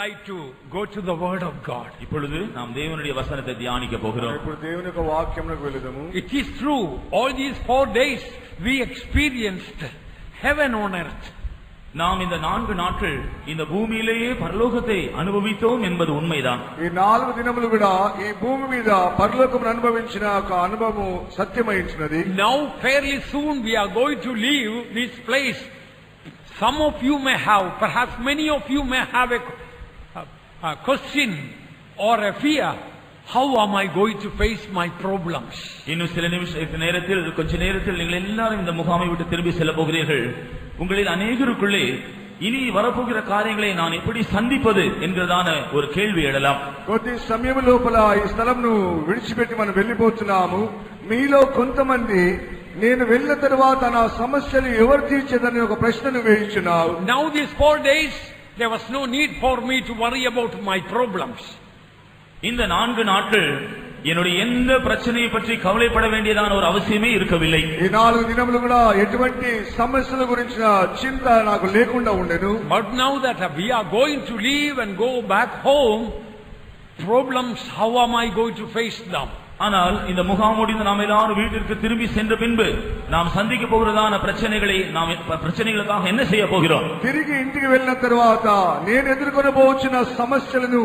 like to go to the word of God. இப்பொழுது நாம் தேவனுடைய வசனத்தை தியானிக்க போகிறோம். ఇప్పుడు దేవుని యొక్క వాక్యమునకు వెళుదాము. It is true, all these 4 days we experienced heaven on earth. நாம் இந்த 4 நாட்கள் இந்த பூமியிலேயே பரலோகத்தை அனுபவித்தோம் என்பது உண்மைதான். ఈ 4 దినములు కూడా ఈ భూమి మీద పరలోకమును అనుభవించిన ఒక అనుభవము సత్యమైంచినది. Now fairly soon we are going to leave this place. Some of you may have, perhaps many of you may have a question or a fear. How am I going to face my problems? இன்னும் சில நேரத்தில் கொஞ்ச நேரத்தில் நீங்கள் எல்லாரும் இந்த முகாமை விட்டு திரும்பி செல்ல போகிறீர்கள். உங்களில் அநேகருக்குள்ளே இனி வரப்போகிற காரியங்களை நான் எப்படி சந்திப்பது என்கிறதான ஒரு கேள்வி எழலாம். కొద్ది సమయం లోపల ఈ స్థలంను విడిచిపెట్టి మనం వెళ్ళిపోతున్నాము. మీలో కొంతమంది నేను వెళ్ళిన తర్వాత నా సమస్యలు ఎవరు తీర్చేదని ఒక ప్రశ్నను వేయించున్నావు. Now these 4 days there was no need for me to worry about my problems. இந்த 4 நாட்கள் என்னுடைய எந்த பிரச்சனையை பற்றி கவலைப்பட வேண்டியதான ஒரு அவசியமே இருக்கவில்லை. ఈ 4 దినములు కూడా ఎటువంటి సమస్యల గురించిన చింత నాకు లేకుండా ఉండెను. But now that we are going to leave and go back home, problems, how am I going to face them? ஆனால் இந்த முகாம் முடிந்து நாம் எல்லாரும் வீட்டிற்கு திரும்பி சென்ற பின்பு நாம் சந்திக்க போகிறதான பிரச்சனைகளுக்காக என்ன செய்ய போகிறோம்? తిరిగి ఇంటికి వెళ్ళిన తర్వాత నేను ఎదుర్కొనబోచున్న సమస్యలను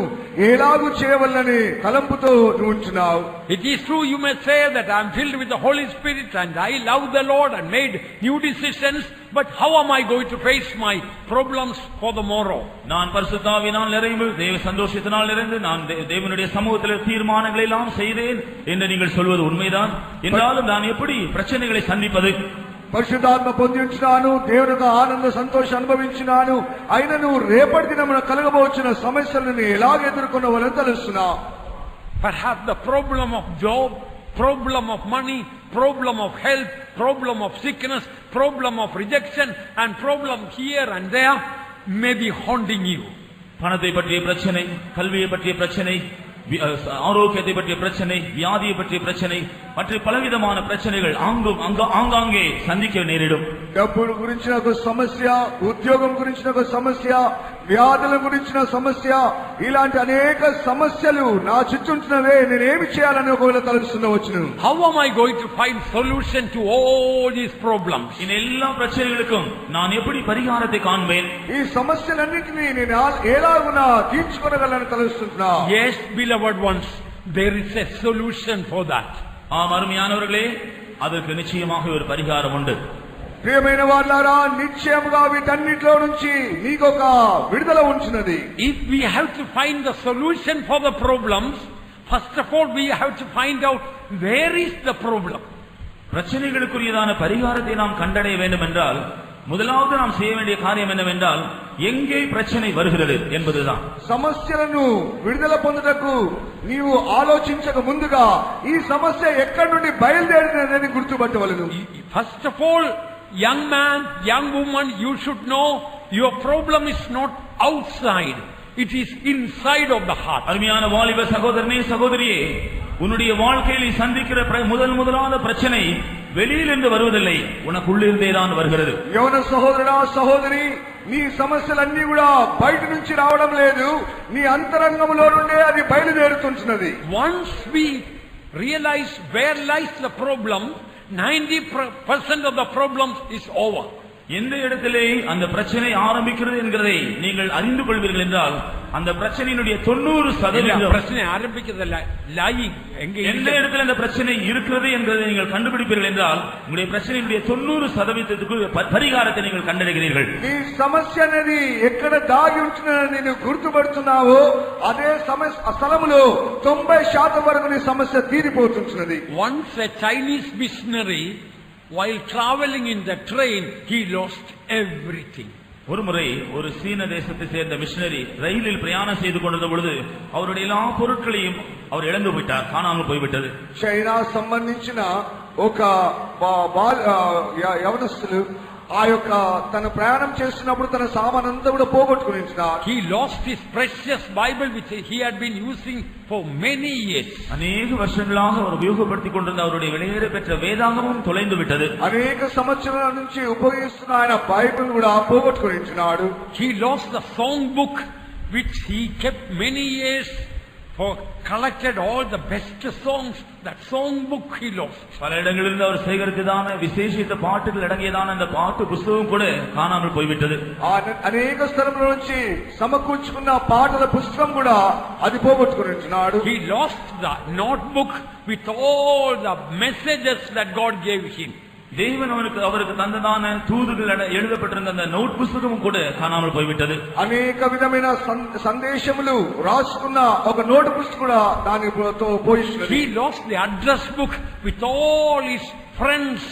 ఎలాగూ చేయవల్లని తలంపుతో ఉంచున్నావు. It is true, you may say that I am filled with the Holy Spirit and I love the Lord and made new decisions, but how am I going to face my problems for the morrow? நான் பரிசுத்தாவினால் நிறைந்து தேவ சந்தோஷத்தினால் நிறைந்து நான் தேவனுடைய சமூகத்தில் தீர்மானங்களை எல்லாம் செய்தேன் என்று நீங்கள் சொல்வது உண்மைதான். என்றாலும் நான் எப்படி பிரச்சனைகளை சந்திப்பது? పరిశుద్ధాత్మ పొందించున్నాను, దేవునితో ఆనంద సంతోషం అనుభవించినాను, అయినను రేపటి దినమున కలగబోచున్న సమస్యలను ఎలాగ ఎదుర్కొనవలని తెలుస్తున్నా. Perhaps the problem of job, problem of money, problem of health, problem of sickness, problem of rejection and problem here and there may be haunting you. பணத்தை பற்றிய பிரச்சனை, கல்வியை பற்றிய பிரச்சனை, ஆரோக்கியத்தை பற்றிய பிரச்சனை, வியாதியை பற்றிய பிரச்சனை, மற்ற பலவிதமான பிரச்சனைகள் ஆங்காங்கே சந்திக்க நேரிடும். డబ్బుల గురించిన ఒక సమస్య, ఉద్యోగం గురించిన ఒక సమస్య, వ్యాధుల గురించిన సమస్య, ఇలాంటి అనేక సమస్యలు నా చుట్టూంటున్నవే. నేనేమి చేయాలని ఒకవేళ తలపిస్తుండవచ్చును. How am I going to find solution to all these problems? இந்த எல்லா பிரச்சனைகளுக்கும் நான் எப்படி பரிகாரத்தை காண்பேன்? ఈ సమస్యలన్నిటినీ నేను ఎలాగునా తీర్చుకోగలను తలపిస్తున్నా. Yes, beloved ones, there is a solution for that. ஆம் அருமையானவர்களே, அதற்கு நிச்சயமாக ஒரு பரிகாரம் உண்டு. ప్రియమైన వారలారా, నిశ్చయముగా వీటన్నిటిలో నుంచి నీకొక విడుదల ఉంచున్నది. If we have to find the solution for the problems, first of all we have to find out where is the problem. பிரச்சனைகளுக்குரியதான பரிகாரத்தை நாம் கண்டடைய வேண்டும் என்றால் முதலாவது நாம் செய்ய வேண்டிய காரியம் என்னவென்றால் எங்கே பிரச்சனை வருகிறது என்பதுதான். సమస్యలను విడుదల పొందుటకు నీవు ఆలోచించక ముందుగా ఈ సమస్య ఎక్కడి నుండి బయలుదేరినదని గుర్తుపట్టవలెను. First of all, young man, young woman, you should know your problem is not outside, it is inside of the heart. அருமையான வாலிப சகோதரனே, சகோதரியே, உன்னுடைய வாழ்க்கையில் சந்திக்கிற முதலான பிரச்சனை வெளியில் இருந்து வருவதில்லை, உனக்குள்ளிருந்தே தான் வருகிறது. యవన సహోదరుడా, సహోదరి, నీ సమస్యలన్నీ కూడా బయట నుంచి రావడం లేదు, నీ అంతరంగంలో నుండే అది బయలుదేరుతున్నది. Once we realize where lies the problem, 90% of the problem is over. எந்த இடத்திலே அந்த பிரச்சனை ஆரம்பிக்கிறது என்கிறதை நீங்கள் அறிந்து கொள்வீர்கள் என்றால் அந்த பிரச்சனையினுடைய 90% பிரச்சனை ஆரம்பிக்கிறதுல லாயிங் எந்த இடத்துல அந்த பிரச்சனை இருக்கிறது என்பதை நீங்கள் கண்டுபிடிப்பீர்கள் என்றால் உங்களுடைய பிரச்சனையினுடைய 90% பரிகாரத்தை நீங்கள் கண்டறிகிறீர்கள். నీ సమస్య అనేది ఎక్కడ దాగి ఉంటున్నదని నేను గుర్తుపడుతున్నావో అదే స్థలములో 90% వరకు నీ సమస్య తీరిపోతున్నది. Once a Chinese missionary, while traveling in the train, he lost everything. ஒருமுறை ஒரு சீன தேசத்தை சேர்ந்த மிஷனரி ரயிலில் பிரயாணம் செய்து கொண்டிருந்த பொழுது அவருடைய எல்லா பொருட்களையும் அவர் இழந்து விட்டார், காணாமல் போய்விட்டது. చైనా సంబంధించిన ఒక యవనస్తులు ఆ యొక్క తన ప్రయాణం చేస్తున్నప్పుడు తన సామానంతా కూడా పోగొట్టుకుని ఉంటున్నాడు. He lost his precious Bible which he had been using for many years. அநேக வருஷங்களாக அவர் உபயோகப்படுத்திக் கொண்டிருந்த அவருடைய விலையேற பெற்ற வேதாகமும் தொலைந்து விட்டது. అనేక సంవత్సరాల నుంచి ఉపయోగిస్తున్న ఆయన బైబిల్ కూడా పోగొట్టుకుని ఉంటున్నాడు. He lost the song book which he kept many years for, collected all the best songs. That song book he lost. பல இடங்களில் அவர் சேகரித்ததான விசேஷித்த பாட்டுகள் அடங்கியதான அந்த பாட்டு புத்தகம் கூட காணாமல் போய்விட்டது. అనేక స్థలముల నుంచి సమకూర్చుకున్న పాటల పుస్తకం కూడా అది పోగొట్టుకున్నాడు. He lost the notebook with all the messages that God gave him. தேவன் அவருக்கு தந்ததான தூதுகள் எழுதப்பட்டிருந்த அந்த நோட் புத்தகமும் கூட காணாமல் போய்விட்டது. అనేక విధమైన సందేశములు రాసుకున్న ఒక నోట్ పుస్తకం కూడా దానితో పోయింది. He lost the address book with all his friends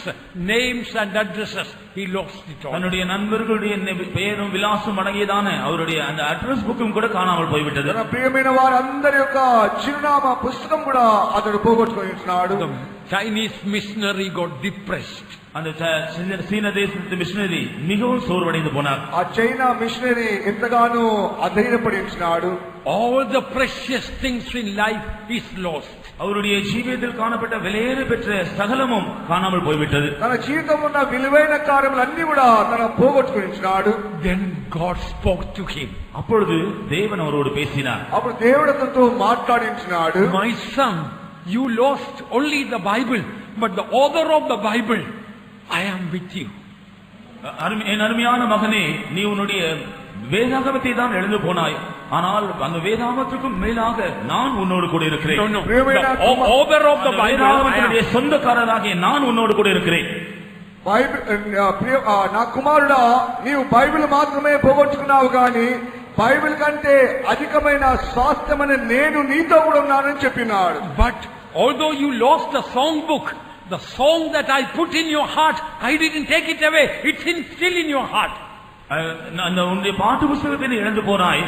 names and addresses. He lost it all. தன்னுடைய நண்பர்களுடைய பெயரும் விலாசம் அடங்கியதான அவருடைய அந்த அட்ரஸ் புக்கும் கூட காணாமல் போய்விட்டது. తన ప్రియమైన వారందరి యొక్క చిరునామా పుస్తకం కూడా అతడు పోగొట్టుకున్నాడు. Chinese missionary got depressed. அந்த சீன தேசத்து மிஷனரி மிகவும் சோர்வடைந்து போனார். ఆ చైనా మిషనరీ ఎంతగానో అధైర్యపడించినాడు. All the precious things in life is lost. அவருடைய ஜீவிதத்தில் காணப்பட்ட விலையேற பெற்ற சகலமும் காணாமல் போய்விட்டது. తన జీవితంలో ఉన్న విలువైన కార్యములన్నీ కూడా తన పోగొట్టుకున్నాడు. Then God spoke to him. அப்பொழுது தேவன் அவரோடு பேசினார். అప్పుడు దేవుడు అతనితో మాట్లాడించినాడు. My son, you lost only the Bible, but the author of the Bible, I am with you. என் அருமையான மகனே, நீ உன்னுடைய வேதாகமத்தை தான் எழுந்து போனாய், ஆனால் அந்த வேதாகமத்துக்கும் மேலாக நான் உன்னோடு கூட இருக்கிறேன். author of the Bible, சொந்தக்காரராகிய நான் உன்னோடு கூட இருக்கிறேன். నా కుమారుడా, నీవు బైబిల్ మాత్రమే పోగొట్టుకున్నావు గాని బైబిల్ కంటే అధికమైన స్వాస్థ్యమని నేను నీతో కూడా ఉన్నానని చెప్పినాడు. But although you lost the song book, the song that I put in your heart, I didn't take it away. It's still in your heart. அந்த உன்னுடைய பாட்டு புத்தகத்தை இழந்து போனாய்,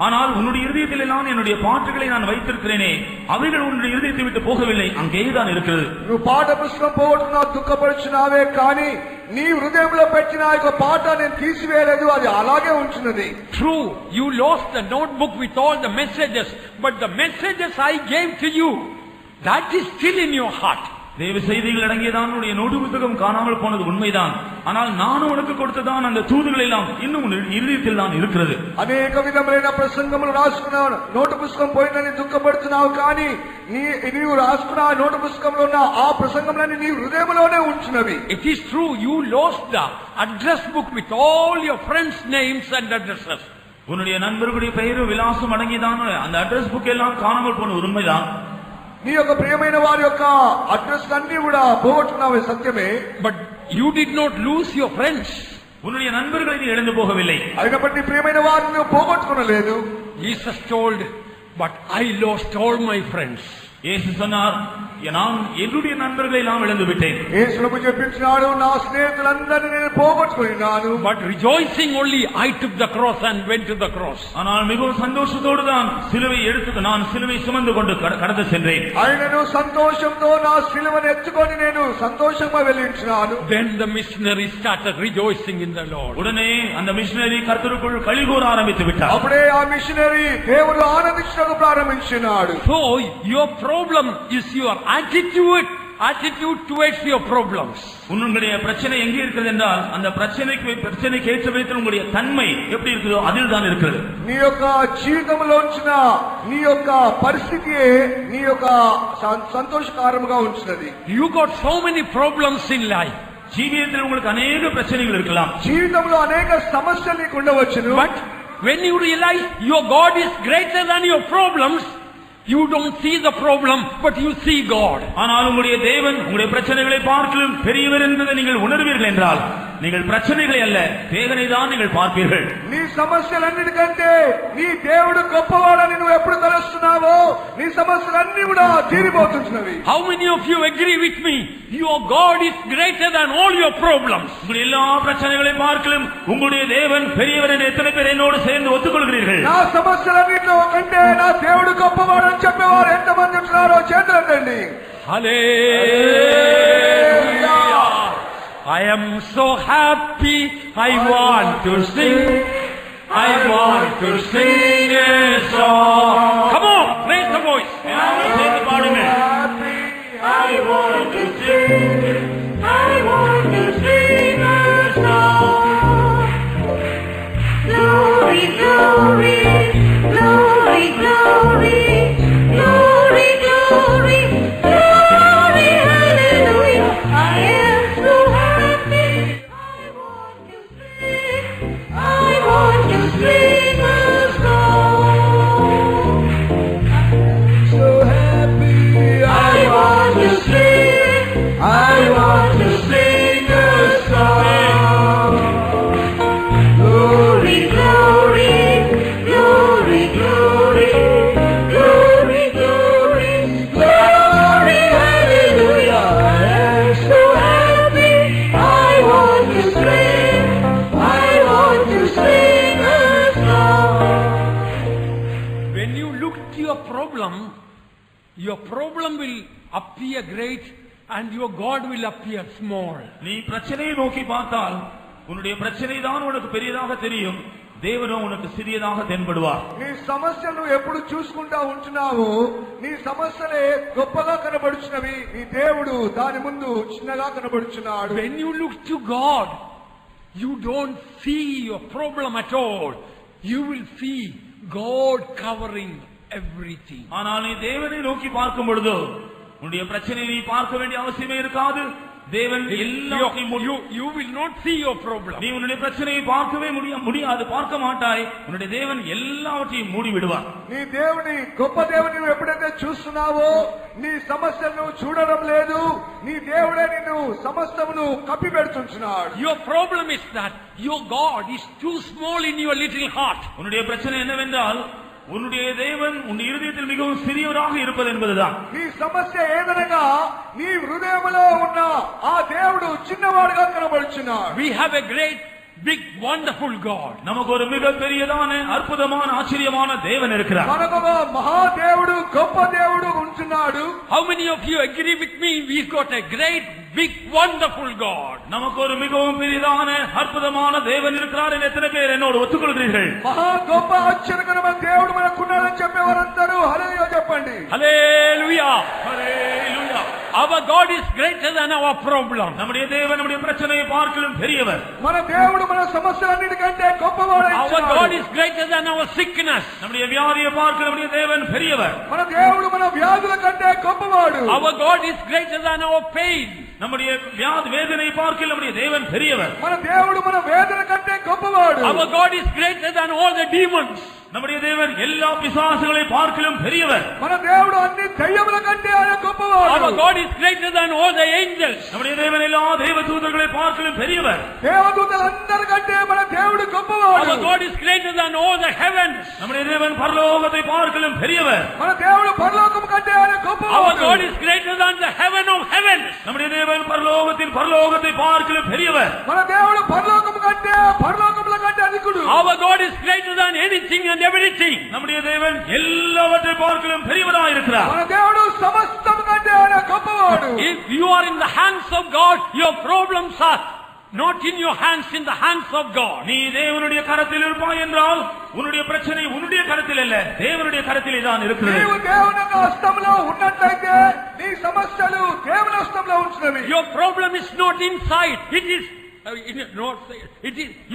ஆனால் உன்னுடைய இருதயத்தில் நான் என்னுடைய பாட்டுகளை நான் வைத்திருக்கிறேனே, அவைகள் உன்னுடைய இருதயத்தை விட்டு போகவில்லை, அங்கேதான் இருக்கிறது. నువ్వు పాట పుస్తకం పోగొట్టుకున్నావు, దుఃఖపడుచున్నావే, కానీ నీ హృదయంలో పెట్టిన ఆ పాట నేను తీసివేయలేదు, అది అలాగే ఉంచున్నది. True, you lost the notebook with all the messages, but the messages I gave to you, that is still in your heart. தேவ செய்திகள் அடங்கியதான் உன்னுடைய நோட்டு புத்தகம் காணாமல் போனது உண்மைதான், ஆனால் நானும் உனக்கு கொடுத்ததான் அந்த தூதுகள் எல்லாம் இன்னும் இருதயத்தில் தான் இருக்கிறது. అనేక విధములైన ప్రసంగములు రాసుకున్నావు, నోటు పుస్తకం పోయిందని దుఃఖపడుతున్నావు, కానీ నీవు రాసుకున్న నోటు పుస్తకంలో ఉన్న ఆ ప్రసంగములన్నీ నీ హృదయంలోనే ఉంచున్నవి. It is true, you lost the address book with all your friends' names and addresses. உன்னுடைய நண்பர்களுடைய பெயரும் விலாசம் அடங்கியதான அந்த அட்ரஸ் புக் எல்லாம் காணாமல் போன உண்மைதான். నీ యొక్క ప్రియమైన వారి యొక్క అడ్రస్ అన్ని కూడా పోగొట్టుకున్నావే, సత్యమే. But you did not lose your friends. உன்னுடைய நண்பர்களை நீ இழந்து போகவில்லை. అయినప్పటికీ ప్రియమైన వారిని నువ్వు పోగొట్టుకోలేదు. Jesus told, but I lost all my friends. இயேசு சொன்னார், நான் என்னுடைய நண்பர்களை எல்லாம் இழந்து விட்டேன். యేసును చెప్పించినాడు, నా స్నేహితులందరినీ నేను పోగొట్టుకున్నాను. But rejoicing only I took the cross and went to the cross. ஆனால் மிகவும் சந்தோஷத்தோடு தான் சிலுவை எடுத்து நான் சிலுவை சுமந்து கொண்டு கடந்து சென்றேன். ఆయనను సంతోషంతో నా సిలువను ఎత్తుకొని నేను సంతోషంగా వెళ్ళించినాను. Then the missionary started rejoicing in the Lord. உடனே அந்த மிஷனரி கர்த்தருக்குள் களிகூர ஆரம்பித்து விட்டார். అప్పుడే ఆ మిషనరీ దేవుడు ఆనందించడం ప్రారంభించినాడు. So your problem is your attitude towards your problems. உங்களுடைய பிரச்சனை எங்கே இருக்கிறது என்றால் அந்த பிரச்சனைக்கு ஏற்ற விதத்தில் உங்களுடைய தன்மை எப்படி இருக்குதோ அதில் தான் இருக்கிறது. నీ యొక్క జీవితంలో ఉంచిన నీ యొక్క పరిస్థితియే నీ యొక్క సంతోషకరంగా ఉంచున్నది. You got so many problems in life. జీవితంలో உங்களுக்கு अनेक பிரச்சனைகள் இருக்கலாம். జీవితంలో అనేక సమస్యలు నీకు ఉండవచ్చును. But when you realize your God is greater than your problems, you don't see the problem, but you see God. ஆனால் உங்களுடைய தேவன் உங்களுடைய பிரச்சனைகளை பார்க்கலும் பெரியவர் என்பதை நீங்கள் உணர்வீர்கள் என்றால் நீங்கள் பிரச்சனைகளை அல்ல தேவனை தான் நீங்கள் பார்ப்பீர்கள். నీ సమస్యలన్నిటికంటే నీ దేవుడు గొప్పవాడని నువ్వు ఎప్పుడు తెలుస్తున్నావో నీ సమస్యలన్నీ కూడా తీరిపోతుంటున్నవి. How many of you agree with me? Your God is greater than all your problems. உங்களுடைய எல்லா பிரச்சனைகளை பார்க்கலும் உங்களுடைய தேவன் பெரியவர் என்று எத்தனை பேர் என்னோடு சேர்ந்து ஒத்துக்கொள்கிறீர்கள்? నా సమస్యలన్నిటిలో కంటే నా దేవుడు గొప్పవాడని చెప్పేవారు ఎంతమంది ఉంటున్నారో చేతులెత్తండి. Hallelujah. I am so happy, I want to sing, I want to sing a song. Come on, raise the voice. சேர்ந்து பாடுங்கள். I want to sing, I want to sing a song. Glory, glory, problem will appear great and your God will appear small. நீ பிரச்சனையை நோக்கி பார்த்தால் உன்னுடைய பிரச்சனை தான் உனக்கு பெரியதாக தெரியும், దేవుడు உனக்கு சிறியதாக தென்படுவார். నీ సమస్యను ఎప్పుడు చూసుకుంటా ఉంటున్నావు, నీ సమస్యలే గొప్పగా కనబడుచున్నవి, నీ దేవుడు దాని ముందు చిన్నగా కనబడుచున్నాడు. When you look to God, you don't see your problem at all. You will see God covering everything. ஆனால் நீ தேவனை நோக்கி பார்க்கும் பொழுது உன்னுடைய பிரச்சனையை நீ பார்க்க வேண்டிய அவசியமே இருக்காது. தேவன் எல்லாத்தையும் you will not see your problem. நீ உன்னுடைய பிரச்சனையை பார்க்கவே முடியாது, பார்க்க மாட்டாய். உன்னுடைய தேவன் எல்லாவற்றையும் மூடி விடுவார். నీ దేవుని గొప్ప దేవుని నువ్వు ఎప్పుడైతే చూస్తున్నావో నీ సమస్యలను చూడడం లేదు, నీ దేవుడే నిన్ను సమస్తమును కప్పిపెడుచున్నాడు. Your problem is that your God is too small in your little heart. உன்னுடைய பிரச்சனை என்னவென்றால் உன்னுடைய தேவன் உன் இருதயத்தில் மிகவும் சிறியவராக இருப்பது என்பதுதான். నీ సమస్య ఏదనగా నీ హృదయములో ఉన్న ఆ దేవుడు చిన్నవాడుగా కనబడుచున్నాడు. We have a great big wonderful God. நமக்கு ஒரு மிக பெரியதான அற்புதமான ஆச்சரியமான தேவன் இருக்கிறார். మనకు ఒక మహాదేవుడు గొప్ప దేవుడు ఉంటున్నాడు. How many of you agree with me? We've got a great big wonderful God. நமக்கு ஒரு மிகவும் பெரியதான அற்புதமான தேவன் இருக்கிறார் என்று எத்தனை பேர் என்னோடு ஒத்துக்கொள்கிறீர்கள்? మహా గొప్ప ఆశ్చర్యకరమైన దేవుడు మనకున్నాడని చెప్పేవారందరూ హల్లెలూయా చెప్పండి. Hallelujah. Hallelujah. Our God is greater than our problem. நம்முடைய தேவன் நம்முடைய பிரச்சனையை பார்க்கலும் பெரியவர். మన దేవుడు మన సమస్యలన్నిటికంటే గొప్పవాడై Our God is greater than our sickness. நம்முடைய வியாதியை பார்க்க நம்முடைய தேவன் பெரியவர். మన దేవుడు మన వ్యాధుల కంటే గొప్పవాడు. Our God is greater than our pain. நம்முடைய வேதனை பார்க்க நம்முடைய தேவன் பெரியவர். మన దేవుడు మన వేదన కంటే గొప్పవాడు. Our God is greater than all the demons. நம்முடைய தேவன் எல்லா பிசாசுகளை பார்க்கலும் பெரியவர். మన దేవుడు అన్ని దయ్యముల కంటే ఆయన గొప్పవాడు. Our God is greater than all the angels. நம்முடைய தேவன் எல்லா தேவதூதர்களை பார்க்கலும் பெரியவர். దేవదూతలందరికంటే మన దేవుడు గొప్పవాడు. Our God is greater than all the heavens. நம்முடைய தேவன் பரலோகத்தை பார்க்கலும் பெரியவர். మన దేవుడు పరలోకం కంటే ఆయన Our గొప్పవాడు. God is greater than the heaven of heavens. நம்முடைய தேவன் பரலோகத்தை பார்க்கலும் பெரியவர். మన దేవుడు పరలోకం కంటే పరలోకముల కంటే అధికుడు. Our God is greater than anything and everything. நம்முடைய தேவன் எல்லாவற்றை பார்க்கலும் பெரியவராக இருக்கிறார். మన దేవుడు సమస్తం కంటే ఆయన గొప్పవాడు. If you are in the hands of God, your problems are not in your hands, in the hands of God. நீ தேவனுடைய கரத்தில் இருப்பாய் என்றால் உன்னுடைய பிரச்சனை உன்னுடைய கரத்தில் அல்ல, தேவனுடைய கரத்திலே தான் இருக்கிறது. నీవు దేవుని యొక్క హస్తంలో ఉన్నట్లయితే నీ సమస్యలు దేవుని హస్తంలో ఉంచునవి. Your problem is not inside.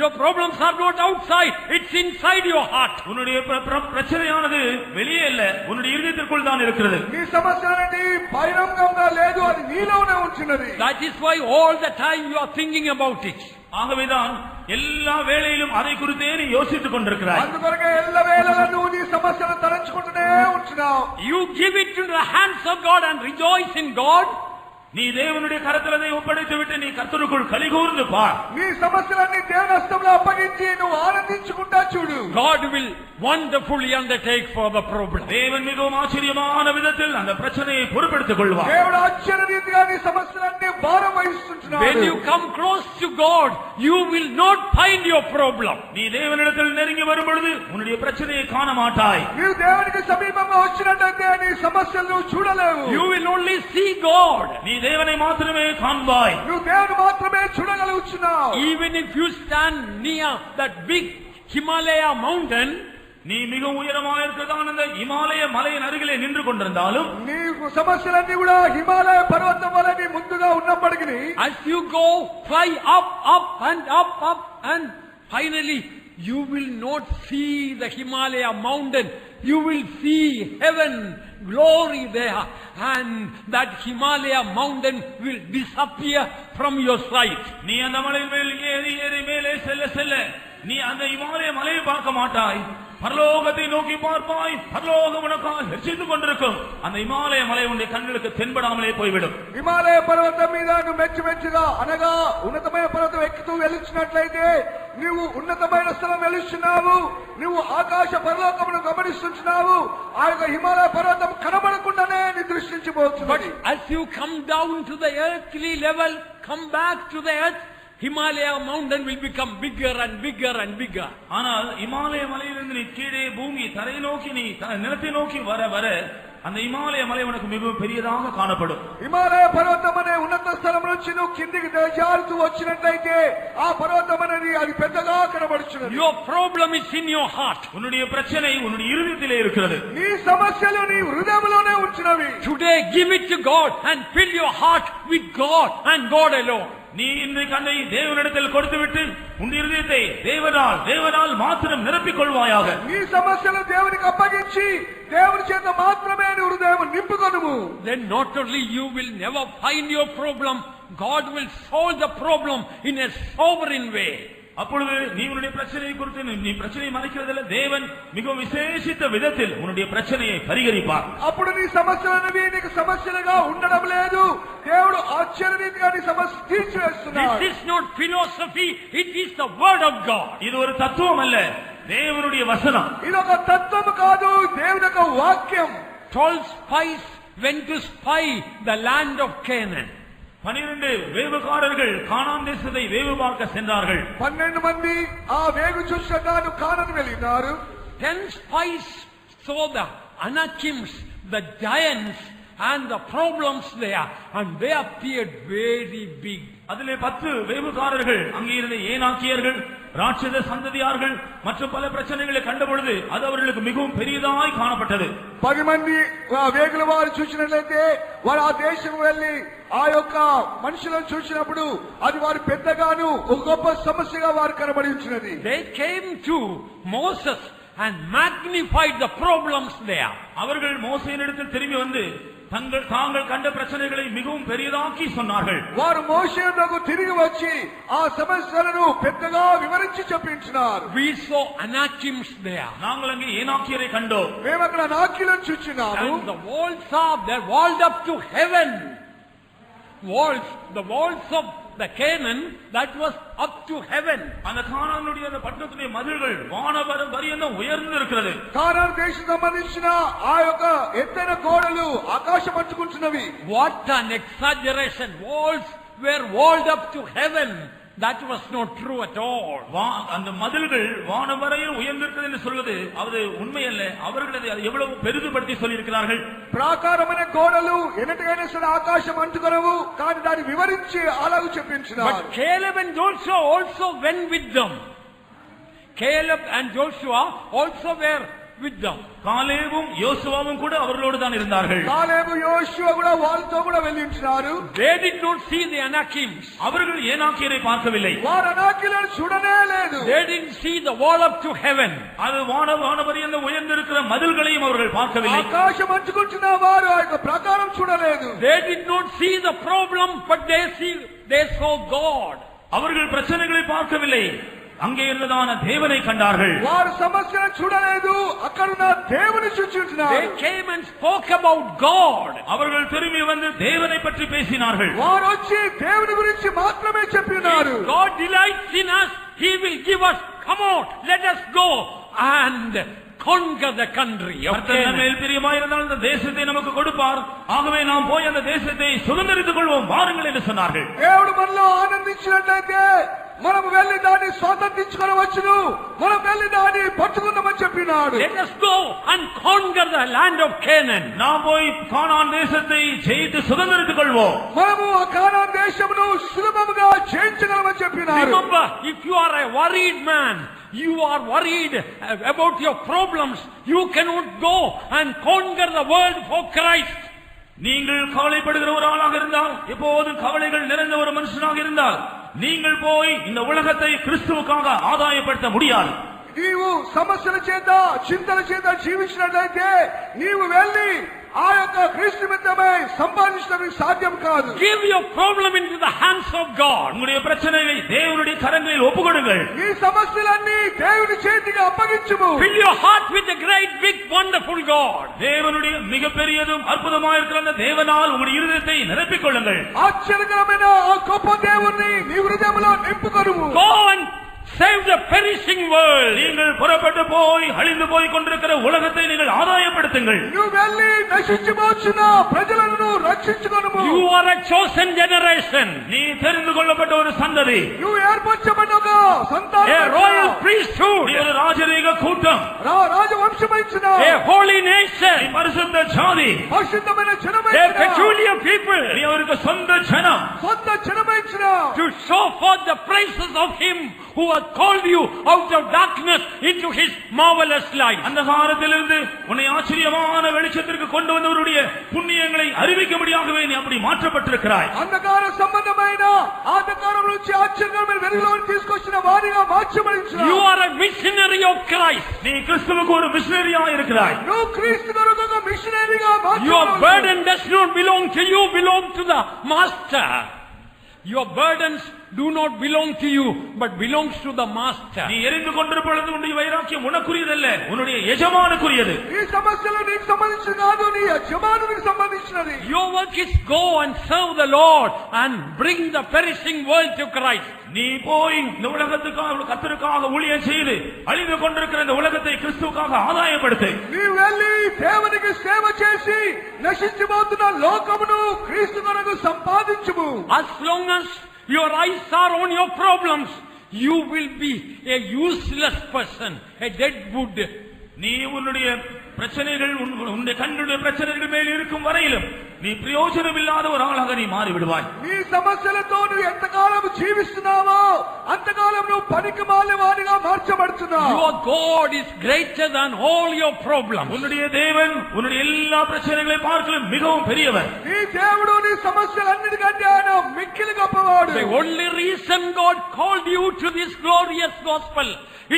Your problems are not outside. It's inside your heart. உன்னுடைய பிரச்சனையானது வெளியே அல்ல, உன்னுடைய இதயத்திற்குள் தான் இருக்கிறது. నీ సమస్యలనేది బహిరంగంగా లేదు, అది నీలోనే ఉంచున్నది. That is why all the time you are thinking about it. ஆகவேதான் எல்லா வேளையிலும் அதை குறித்தே நீ யோசித்துக் கொண்டிருக்கிறாய். అందుకొరకే ఎల్ల వేళలను నీ సమస్యను తలంచుకుంటూనే ఉంటున్నావు. You give it to the hands of God and rejoice in God. நீ தேவனுடைய கரத்தில் அதை ஒப்படைத்து விட்டு நீ கர்த்தருக்குள் கலிகூர்ந்து பார். నీ సమస్యలన్నీ దేవుని హస్తంలో అప్పగించి నువ్వు ఆనందించుకుంటా చూడు. God will wonderfully undertake for the problem. தேவன் மிகவும் ஆச்சரியமான விதத்தில் அந்த பிரச்சனையை பொறுப்பெடுத்துக் கொள்வார். దేవుడు ఆశ్చర్యరీతిగా నీ సమస్యలన్నీ భారం వహిస్తున్నాడు. When you come close to God, you will not find your problem. நீ தேவனிடத்தில் நெருங்கி வரும் பொழுது உன்னுடைய பிரச்சனையை காண மாட்டாய். నీవు దేవునికి సమీపంగా వచ్చినట్లయితే నీ సమస్యలను చూడలేవు. You will only see God. நீ தேவனை மாத்திரமே காண்பாய். నువ్వు దేవుని మాత్రమే చూడగలుగుతున్నావు. Even if you stand near that big Himalaya mountain, நீ மிக உயரமாக இருக்கிறதான அந்த இமாலய மலையின் அருகிலே நின்று கொண்டிருந்தாலும் నీ సమస్యలన్నీ కూడా హిమాలయ పర్వతం వలె నీ ముందుగా ఉన్నప్పటికీ as you go fly up and finally you will not see the Himalaya mountain. You will see heaven, glory there, and that Himalaya mountain will disappear from your sight. நீ அந்த மலையின் மேல் ஏறி மேலே செல்ல நீ அந்த இமாலய மலையை பார்க்க மாட்டாய். பரலோகத்தை நோக்கி பார்ப்பாய். பரலோகம் உனக்காக எரிச்சித்துக் கொண்டிருக்கும். அந்த இமாலய மலை உன்னுடைய கண்களுக்கு தென்படாமலே போய்விடும். హిమాలయ పర్వతం మీద నువ్వు మెచ్చిమెచ్చిగా అనగా ఉన్నతమైన పర్వతం ఎక్కుతూ వెలుచున్నట్లయితే నీవు ఉన్నతమైన స్థలం వెలుచున్నావు. నువ్వు ఆకాశ పరలోకమును గమనిస్తున్నావు. ఆ యొక్క హిమాలయ పర్వతం కనబడకుండానే నీ దృష్టించిపోతుంది. But as you come down to the earthly level, come back to the earth, Himalaya mountain will become bigger and bigger and bigger. ஆனால் இமாலய மலையிலிருந்து நீ கீழே பூமி தரை நோக்கி நீ நிலத்தை நோக்கி வர வர அந்த இமாலய மலை உனக்கு மிகவும் பெரியதாக காணப்படும். హిమాలయ పర్వతం అనే ఉన్నత స్థలం నుంచి నువ్వు కిందికి దిగజారుతూ వచ్చినట్లయితే ఆ పర్వతం అనేది అది పెద్దగా కనబడుచున్నది. Your problem is in your heart. உன்னுடைய பிரச்சனை உன்னுடைய இருதயத்திலே இருக்கிறது. నీ సమస్యలు నీ హృదయంలోనే ఉంచినవి. Today give it to God and fill your heart with God and God alone. நீ இன்றைக்கு அதை தேவனிடத்தில் கொடுத்துவிட்டு உன் இருதயத்தை தேவனால் மாத்திரம் நிரப்பிக் கொள்வாயாக. నీ సమస్యలు దేవునికి అప్పగించి దేవుని చేత మాత్రమే నీ హృదయం నింపుకొనుము. Then not only you will never find your problem, God will solve the problem in a sovereign way. அப்பொழுது நீ உன்னுடைய பிரச்சனையை குறித்து நீ பிரச்சனையை மறைக்கிறதில்லை, தேவன் மிகவும் விசேஷித்த விதத்தில் உன்னுடைய பிரச்சனையை பரிகரிப்பார். అప్పుడు నీ సమస్యలనేవి నీకు సమస్యలుగా ఉండడం లేదు, దేవుడు ఆశ్చర్యరీతిగా నీ సమస్య తీర్చివేస్తున్నాడు. This is not philosophy, it is the word of God. இது ஒரு தத்துவம் அல்ல, தேவனுடைய வசனம். ఇది ఒక తత్వం కాదు, దేవుని యొక్క వాక్యం. 12 spies went to spy the land of Canaan. 12 வேவுகாரர்கள் கானான் தேசத்தை வேவு பார்க்க சென்றார்கள். 12 మంది ఆ వేగు చూసడానికి కానాను వెళ్ళినారు. 10 spies saw the Anakims, the giants and the problems there, and they appeared very big. அதிலே 10 வேவுகாரர்கள் அங்கே இருந்த ஏனாக்கியர்கள், ராட்சத சந்ததியார்கள் மற்றும் பல பிரச்சனைகளை கண்டபொழுது அது அவர்களுக்கு மிகவும் பெரியதாய் காணப்பட்டது. 10 మంది వేగుల వారు చూసినట్లయితే వారు ఆ దేశం వెళ్ళి ఆ యొక్క మనుషులను చూసినప్పుడు అది వారు పెద్దగాను ఒక గొప్ప సమస్యగా వారు కనబడించినది. They came to Moses and magnified the problems there. அவர்கள் மோசேயினிடத்தில் திரும்பி வந்து தாங்கள் கண்ட பிரச்சனைகளை மிகவும் பெரியதாக்கி சொன்னார்கள். వారు మోషే వద్దకు తిరిగి వచ్చి ఆ సమస్యలను పెద్దగా వివరించి చెప్పించినారు. We saw Anakims there. நாங்கள் அங்கே ஏனாக்கியரை கண்டோம். మేము అక్కడ అనాకీలను చూచినాము. And the walls are, they're walled up to heaven. The walls of the Canaan, that was up to heaven. அந்த கானானுடைய அந்த பட்டணத்துடைய மதில்கள் வானவரம் பரியந்தம் உயர்ந்து இருக்கிறது. కానాను దేశం సంబంధించిన ఆ యొక్క ఎత్తైన గోడలు ఆకాశం పట్టుకుంటున్నవి. What an exaggeration! Walls were walled up to heaven. That was not true at all. அந்த மதில்கள் வானவரையில் உயர்ந்திருக்கிறது என்று சொல்வது அது உண்மை அல்ல. அவர்கள் அதை எவ்வளவு பெரிதுபடுத்தி சொல்லியிருக்கிறார்கள். ప్రాకారమైన గోడలు ఎన్నటికైనా సరే ఆకాశం అంటుకొనవు, కానీ దాన్ని వివరించి అలాగూ చెప్పించినారు. But Caleb and Joshua also went with them. Caleb and Joshua also were with them. காலேபும் யோசுவாவும் கூட அவர்களோடு தான் இருந்தார்கள். కాలేబు యోషువ కూడా వాళ్ళతో కూడా వెళ్ళించినారు. They did not see the Anakims. அவர்கள் ஏனாக்கியரை பார்க்கவில்லை. వారు అనాకీలను చూడనే లేదు. They didn't see the wall up to heaven. அது வானவரியந்த உயர்ந்திருக்கிற மதில்களையும் அவர்கள் பார்க்கவில்லை. ఆకాశం అంటుకుంటున్న వారు ఆ యొక్క ప్రాకారం చూడలేదు. They did not see the problem, but they saw God. அவர்கள் பிரச்சனைகளை பார்க்கவில்லை, அங்கே இருந்ததான தேவனை கண்டார்கள். వారు సమస్యను చూడలేదు, అక్కడున్న దేవుని చూచుచున్నారు. They came and spoke about God. அவர்கள் திரும்பி வந்து தேவனை பற்றி பேசினார்கள். వారు వచ్చి దేవుని గురించి మాత్రమే చెప్పినారు. If God delights in us, He will give us, come on, let us go and conquer the country of Canaan. மேல் பிரியமாயிருந்தால் அந்த தேசத்தை நமக்கு கொடுப்பார், ஆகவே நாம் போய் அந்த தேசத்தை சுதந்திரித்துக் கொள்வோம், வாருங்கள் என்று சொன்னார்கள். దేవుడు మనలో ఆనందించినట్లయితే మనం వెళ్లి దాన్ని స్వాతంత్రించుకోవచ్చును, మనం వెళ్లి దాన్ని పట్టుకుందామని చెప్పినాడు. Let us go and conquer the land of Canaan. நாம் போய் கானான் தேசத்தை ஜெயித்து சுதந்திரித்துக் கொள்வோம். మనము ఆ కానాను దేశమును సులభముగా జయించగలమని చెప్పినాడు. Remember, if you are a worried man, you are worried about your problems, you cannot go and conquer the world for Christ. நீங்கள் கவலைப்படுகிற ஒரு ஆளாக இருந்தால், எப்போதும் கவலைகள் நிறைந்த ஒரு மனுஷனாக இருந்தால், நீங்கள் போய் இந்த உலகத்தை கிறிஸ்துவுக்காக ஆதாயப்படுத்த முடியாது. నీవు సమస్యల చేత చింతల చేత జీవించినట్లయితే నీవు వెళ్ళి ఆ యొక్క క్రీస్తు నిమిత్తమై సంపాదించడం సాధ్యం కాదు. Give your problem into the hands of God. உங்களுடைய பிரச்சனையை தேவனுடைய கரங்களில் ஒப்புக்கொடுங்கள். ఈ సమస్యలన్నీ దేవుని చేతికి అప్పగించుము. Fill your heart with the great big wonderful God. தேவனுடைய மிகப்பெரியதும் அற்புதமாக இருக்கிற அந்த தேவனால் உங்களுடைய இருதயத்தை நிரப்பிக் கொள்ளுங்கள். ఆశ్చర్యకరమైన ఆ గొప్ప దేవుణ్ణి నీ హృదయంలో నింపుకొనుము. Go and save the perishing world. நீங்கள் புறப்பட்டு போய் அழிந்து போய் கொண்டிருக்கிற உலகத்தை நீங்கள் ஆதாயப்படுத்துங்கள். నువ్వు వెళ్ళి నశించిపోచున్న ప్రజలను రక్షించుకొనుము. You are a chosen generation. நீ தெரிந்து கொள்ளப்பட்ட ஒரு சந்ததி. నువ్వు ఏర్పరచబడిన ఒక సంతానం. A royal priesthood. நீ ஒரு ராஜரீக கூட்டம். రాజవంశమైన A holy nation. நீ பரிசுத்த ஜாதி. పరిశుద్ధమైన జనమైన. A peculiar people. நீ அவருக்கு சொந்த ஜனம். సొంత జనమైన. To show forth the praises of him who has called you out of darkness into his marvelous light. அந்தகாரத்திலிருந்து உன்னை ஆச்சரியமான வெளிச்சத்திற்கு கொண்டு வந்தவருடைய புண்ணியங்களை அறிவிக்கும்படியாகவே நீ அப்படி மாற்றப்பட்டிருக்கிறாய். అంధకార సంబంధమైన ఆధకారం నుంచి ఆశ్చర్యమైన వెలుగులోకి తీసుకొచ్చిన వారిగా మార్చబడించావు. You are a missionary of Christ. நீ கிறிஸ்துவுக்கு ஒரு மிஷனரியா இருக்கிறாய். నువ్వు క్రీస్తు కొరకు ఒక మిషనరీగా మార్చబడ్డావు. Your burden does not belong to you, belong to the master. Your burdens do not belong to you, but belongs to the master. நீ எரிந்து கொண்டிருப்பொழுது உன்னுடைய வைராக்கியம் உனக்குரியதல்ல, உன்னுடைய எஜமானுக்குரியது. ఈ సమస్యలు నీకు సంబంధించినది కాదు, నీ యజమానునికి సంబంధించినది. Your work is go and serve the Lord and bring the perishing world to Christ. நீ போய் இந்த உலகத்துக்காக கர்த்தருக்காக ஊழியம் செய்து அழிந்து கொண்டிருக்கிற இந்த உலகத்தை கிறிஸ்துவுக்காக ஆதாயப்படுத்து. నీ వెళ్ళి దేవునికి సేవ చేసి నశించిపోతున్న లోకమును క్రీస్తు కొరకు సంపాదించుము. As long as your eyes are on your problems, you will be a useless person, a dead wood. நீ உன்னுடைய பிரச்சனைகள் உன்னுடைய கண்களுடைய பிரச்சனைகள் மேல் இருக்கும் வரையிலும் நீ பிரயோஜனம் இல்லாத ஒரு ஆளாக நீ மாறி விடுவாய். నీ సమస్యలతో నువ్వు ఎంతకాలం జీవిస్తున్నావో అంతకాలం నువ్వు పనికిమాలిన వాడిగా మార్చబడుతున్నావు. Your God is greater than all your problems. உன்னுடைய தேவன் உன்னுடைய எல்லா பிரச்சனைகளை பார்க்கலும் மிகவும் பெரியவர். నీ దేవుడు నీ సమస్యలన్నిటికంటే ఆయన మిక్కిలి గొప్పవాడు. The only reason God called you to this glorious gospel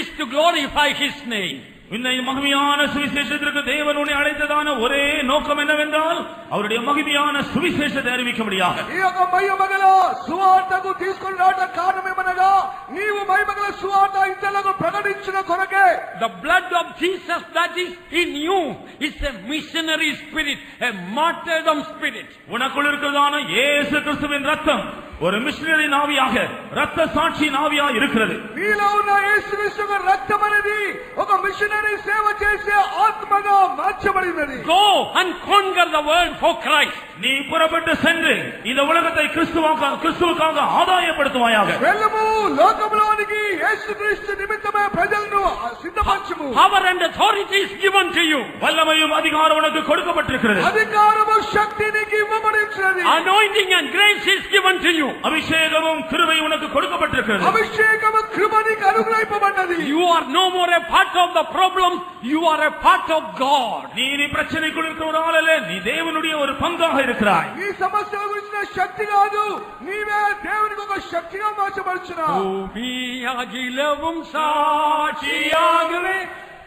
is to glorify His name. இந்த மகிமையான சுவிசேஷத்திற்கு தேவன் உன்னை அழைத்ததான ஒரே நோக்கம் என்னவென்றால் அவருடைய மகிமையான சுவிசேஷத்தை அறிவிக்கும்படியாக. ఈ యొక్క మహిమగల సువార్తకు తీసుకొని రావడానికి కారణమేమనగా నీవు మహిమగల సువార్త ఇతరులకు ప్రకటించిన కొరకే. The blood of Jesus that is in you is a missionary spirit, a martyrdom spirit. உனக்குள் இருக்கிறதான இயேசு கிறிஸ்துவின் ரத்தம் ஒரு மிஷனரி நாவியாக ரத்த சாட்சி நாவியாக இருக்கிறது. నీలో ఉన్న యేసుక్రీస్తు రక్తం అనేది ఒక మిషనరీ సేవ చేసే ఆత్మగా మార్చబడినది. Go and conquer the world for Christ. நீ புறப்பட்டு சென்று இந்த உலகத்தை கிறிஸ்துவுக்காக ஆதாயப்படுத்துவாயாக. వెళ్ళము లోకములోనికి యేసుక్రీస్తు నిమిత్తమే ప్రజలను సిద్ధపరచుము. Power and authority is given to you. வல்லமையும் அதிகாரம் உனக்கு கொடுக்கப்பட்டிருக்கிறது. అధికారము శక్తి నీకు ఇవ్వబడినది. Anointing and grace is given to you. அபிஷேகமும் கிருபை உனக்கு கொடுக்கப்பட்டிருக்கிறது. అభిషేకము కృప నీకు అనుగ్రహింపబడినది. You are no more a part of the problem, you are a part of God. நீ பிரச்சனைக்குள் இருக்கிற ஒரு ஆள் அல்ல, நீ தேவனுடைய ஒரு பங்காக இருக்கிறாய். ఈ సమస్యల గురించిన శక్తి కాదు, నీవే దేవునికి ఒక శక్తిగా మార్చబడుచున్నావు. பூமி அகிலவும் சாட்சியாகவே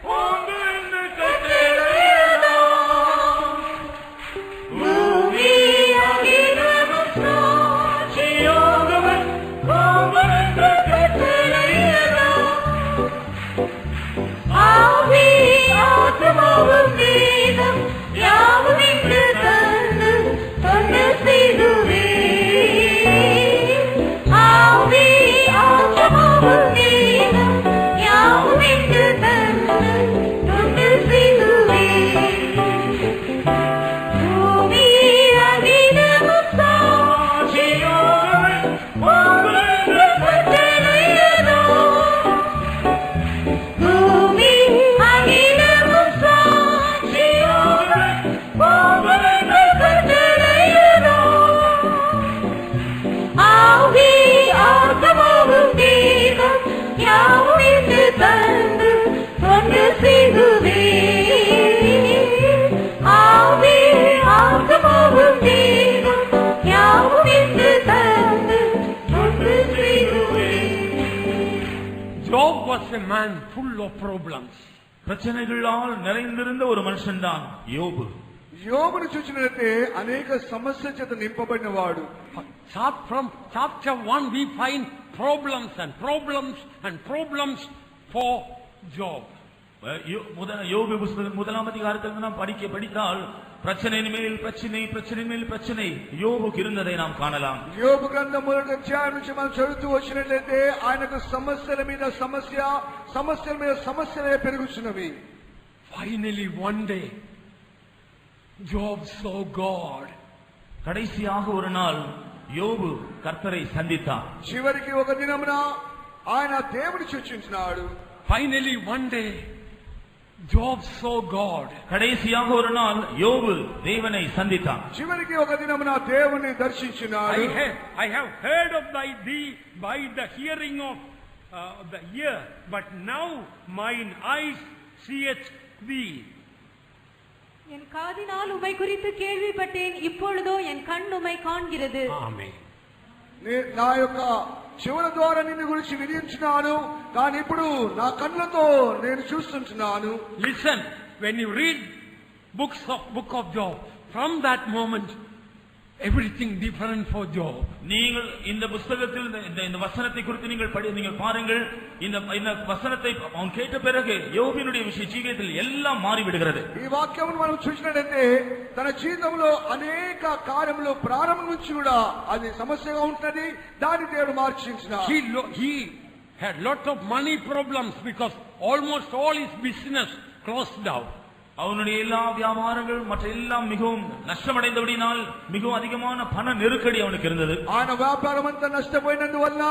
பூமியின் கட்டளையிடாம். பூமி அகிலவும் சாட்சியாகவே பூமியின் கட்டளையிடாம். ஆவி ஆத்மாவும் வேதம் யாவும் இன்று தந்து தொண்டு செய்துவே. ஆவி ஆத்மாவும் வேதம் யாவும் இன்று தந்து தொண்டு செய்துவே. பூமி அகிலவும் சாட்சியாகவே பூமியின் கட்டளையிடாம். பூமி அகிலவும் சாட்சியாகவே பூமியின் கட்டளையிடாம். ஆவி ஆத்மாவும் தேகம் யாவும் இன்று தந்து தொண்டு செய்துவே. ஆவி ஆத்மாவும் தேகம் யாவும் இன்று தந்து தொண்டு செய்துவே. Job was a man full of problems. பிரச்சனைகளால் நிறைந்திருந்த ஒரு மனுஷன்தான் யோபு. యోబును చూసినట్లయితే అనేక సమస్య చేత నింపబడిన వాడు. From chapter 1 we find problems and problems and problems for Job. யோபு புத்தகம் 1ஆம் அதிகாரத்தில் நாம் படித்தால் பிரச்சனையின் மேல் பிரச்சனை யோபுக்கு இருந்ததை நாம் காணலாம். యోబు గ్రంథం 1వ అధ్యాయం నుంచి మనం చదువుతూ వచ్చినట్లయితే ఆయనకు సమస్యల మీద సమస్యలే పెరుగుచున్నవి. Finally one day Job saw God. கடைசியாக ஒரு நாள் யோபு கர்த்தரை சந்தித்தார். చివరికి ఒక దినమున ఆయన దేవుని చూచుచున్నాడు. Finally one day Job saw God. கடைசியாக ஒரு நாள் யோபு தேவனை சந்தித்தான். చివరికి ఒక దినమున దేవుని దర్శించున్నాడు. I have heard of thee by the hearing of the ear, but now mine eyes seeth thee. என் காதினால் உம்மை குறித்து கேள்விப்பட்டேன், இப்பொழுதோ என் கண் உம்மை காண்கிறது. Amen. నా యొక్క చెవుల ద్వారా నిన్ను గురించి వినించున్నాను, కానీ ఇప్పుడు నా కళ్ళతో నేను చూస్తుంటున్నాను. Listen, when you read book of Job, from that moment everything different for Job. நீங்கள் இந்த புத்தகத்தில் இந்த வசனத்தை குறித்து நீங்கள் பாருங்கள். இந்த வசனத்தை அவன் கேட்ட பிறகு யோபினுடைய జీవితంలో எல்லாம் మారిவிடுகிறது. ఈ వాక్యమును మనం చూసినట్లయితే తన జీవితంలో అనేక కార్యములు ప్రారంభం నుంచి కూడా అది సమస్యగా ఉంటది, దాని దేవుడు మార్చించినాడు. He had lot of money problems because almost all his business closed down. அவனுடைய எல்லா வியாபாரங்கள் மற்ற எல்லாம் மிகவும் நஷ்டமடைந்தபடினால் மிகவும் அதிகமான பண நெருக்கடி அவனுக்கு இருந்தது. ఆయన వ్యాపారం అంతా నష్టపోయినందువల్ల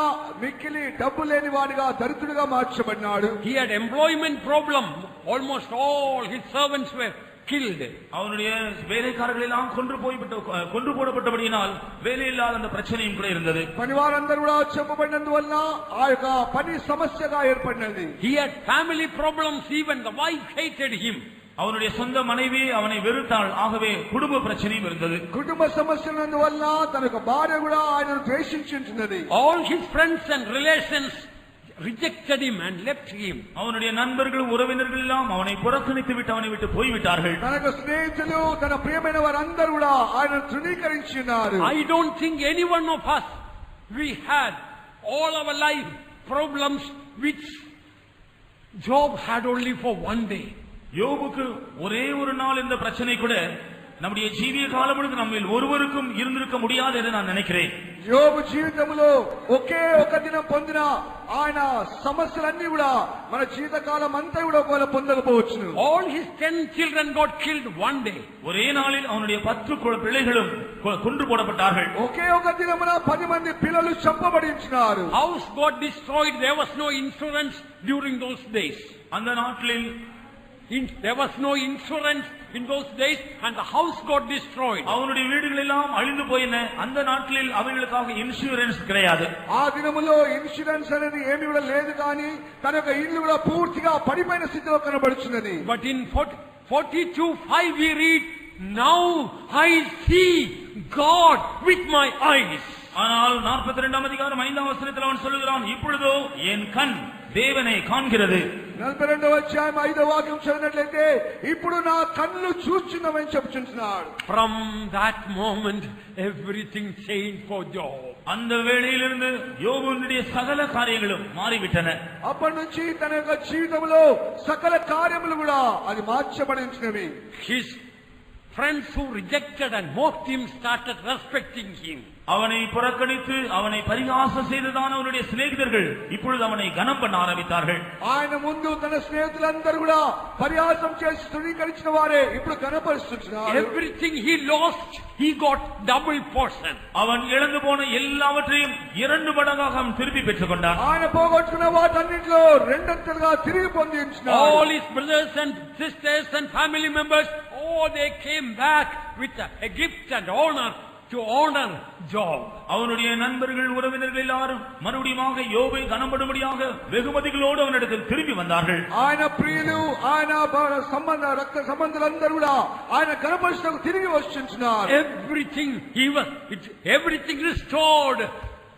మిక్కిలి డబ్బు లేని వాడిగా దరిద్రుడిగా మార్చబడినాడు. He had employment problem. Almost all his servants were killed. அவனுடைய வேலைக்காரர்கள் எல்லாம் கொன்று போடப்பட்டபடியினால் வேலையில்லாத அந்த பிரச்சனையும் கூட இருந்தது. పనివారందరూ కూడా చంపబడినందువల్ల ఆ యొక్క పని సమస్యగా ఏర్పడినది. He had family problems, even the wife hated him. அவனுடைய சொந்த மனைவி அவனை வெறுத்தாள். ஆகவே குடும்ப பிரச்சனையும் இருந்தது. కుటుంబ సమస్యలందువల్ల తన యొక్క భార్య కూడా ఆయనను ద్వేషించుచున్నది. All his friends and relations rejected him and left him. அவனுடைய நண்பர்கள் உறவினர்கள் எல்லாம் அவனை புறக்கணித்து விட்டு அவனை விட்டு போய்விட்டார்கள். తన యొక్క స్నేహితులు తన ప్రియమైన వారందరూ కూడా ఆయనను తృణీకరించున్నారు. I don't think any one of us, we had all our life problems which Job had only for one day. யோபுக்கு ஒரே ஒரு நாள் இந்த பிரச்சனை கூட நம்முடைய ஜீவிய காலம் முழுக்க நம்மில் ஒருவருக்கும் இருந்திருக்க முடியாது என்று நான் நினைக்கிறேன். యోబు జీవితంలో ఒకే ఒక దినం పొందిన ఆయన సమస్యలన్నీ కూడా మన జీవితకాలం అంతా కూడా ఒకవేళ పొందకపోవచ్చును. All his 10 children got killed one day. ஒரே நாளில் அவனுடைய 10 பிள்ளைகளும் கொன்று போடப்பட்டார்கள். ఒకే ఒక దినమున 10 మంది పిల్లలు చంపబడించినారు. House got destroyed. There was no insurance during those days. அந்த நாட்களில் there was no insurance in those days and the house got destroyed. அவனுடைய வீடுகள் எல்லாம் அழிந்து போயின. அந்த நாட்களில் அவர்களுக்காக இன்சூரன்ஸ் கிடையாது. ఆ దినములో ఇన్సూరెన్స్ అనేది ఏమీ కూడా లేదు, కానీ తన యొక్క ఇల్లు కూడా పూర్తిగా పడిపోయిన స్థితిలో కనబడుచున్నది. But in 42:5 we read, now I see God with my eyes. ஆனால் 42ஆம் அதிகாரம் 5ஆம் வசனத்தில் அவன் சொல்லுகிறான், இப்பொழுதோ என் கண் தேவனை காண்கிறது. 42వ అధ్యాయం 5వ వాక్యం చదివినట్లయితే ఇప్పుడు నా కళ్ళు చూచున్నవని చెప్పుచున్నాడు. From that moment everything changed for Job. அந்த வேளையிலிருந்து யோபுவினுடைய சகல காரியங்களும் மாறிவிட்டன. అప్పటి నుంచి తన యొక్క జీవితంలో సకల కార్యములు కూడా అది మార్చబడించినవి. His friends who rejected and mocked him started respecting him. அவனை புறக்கணித்து அவனை பரிகாசம் செய்ததான அவனுடைய சிநேகிதர்கள் இப்பொழுது அவனை கனம் பண்ண ஆரம்பித்தார்கள். ఆయన ముందు తన స్నేహితులందరూ కూడా పరిహాసం చేసి తృణీకరించిన వారే ఇప్పుడు గణపరుస్తున్నారు. Everything he lost, he got double portion. அவன் இழந்து போன எல்லாவற்றையும் 2 மடங்காக அவன் திருப்பி பெற்றுக் கொண்டான். ఆయన పోగొట్టుకున్న వాటన్నిటిలో రెండంతలుగా తిరిగి పొందించినాడు. All his brothers and sisters and family members, they came back with a gift and honor to honor Job. அவனுடைய நண்பர்கள் உறவினர்கள் எல்லாரும் மறுபடியும் யோபை கனப்படும்படியாக வெகுமதிகளோடு அவனிடத்தில் திரும்பி வந்தார்கள். ఆయన ప్రియులు ఆయన రక్త సంబంధులందరూ కూడా ఆయన గణపరుస్తూ తిరిగి వచ్చుచున్నారు. Everything restored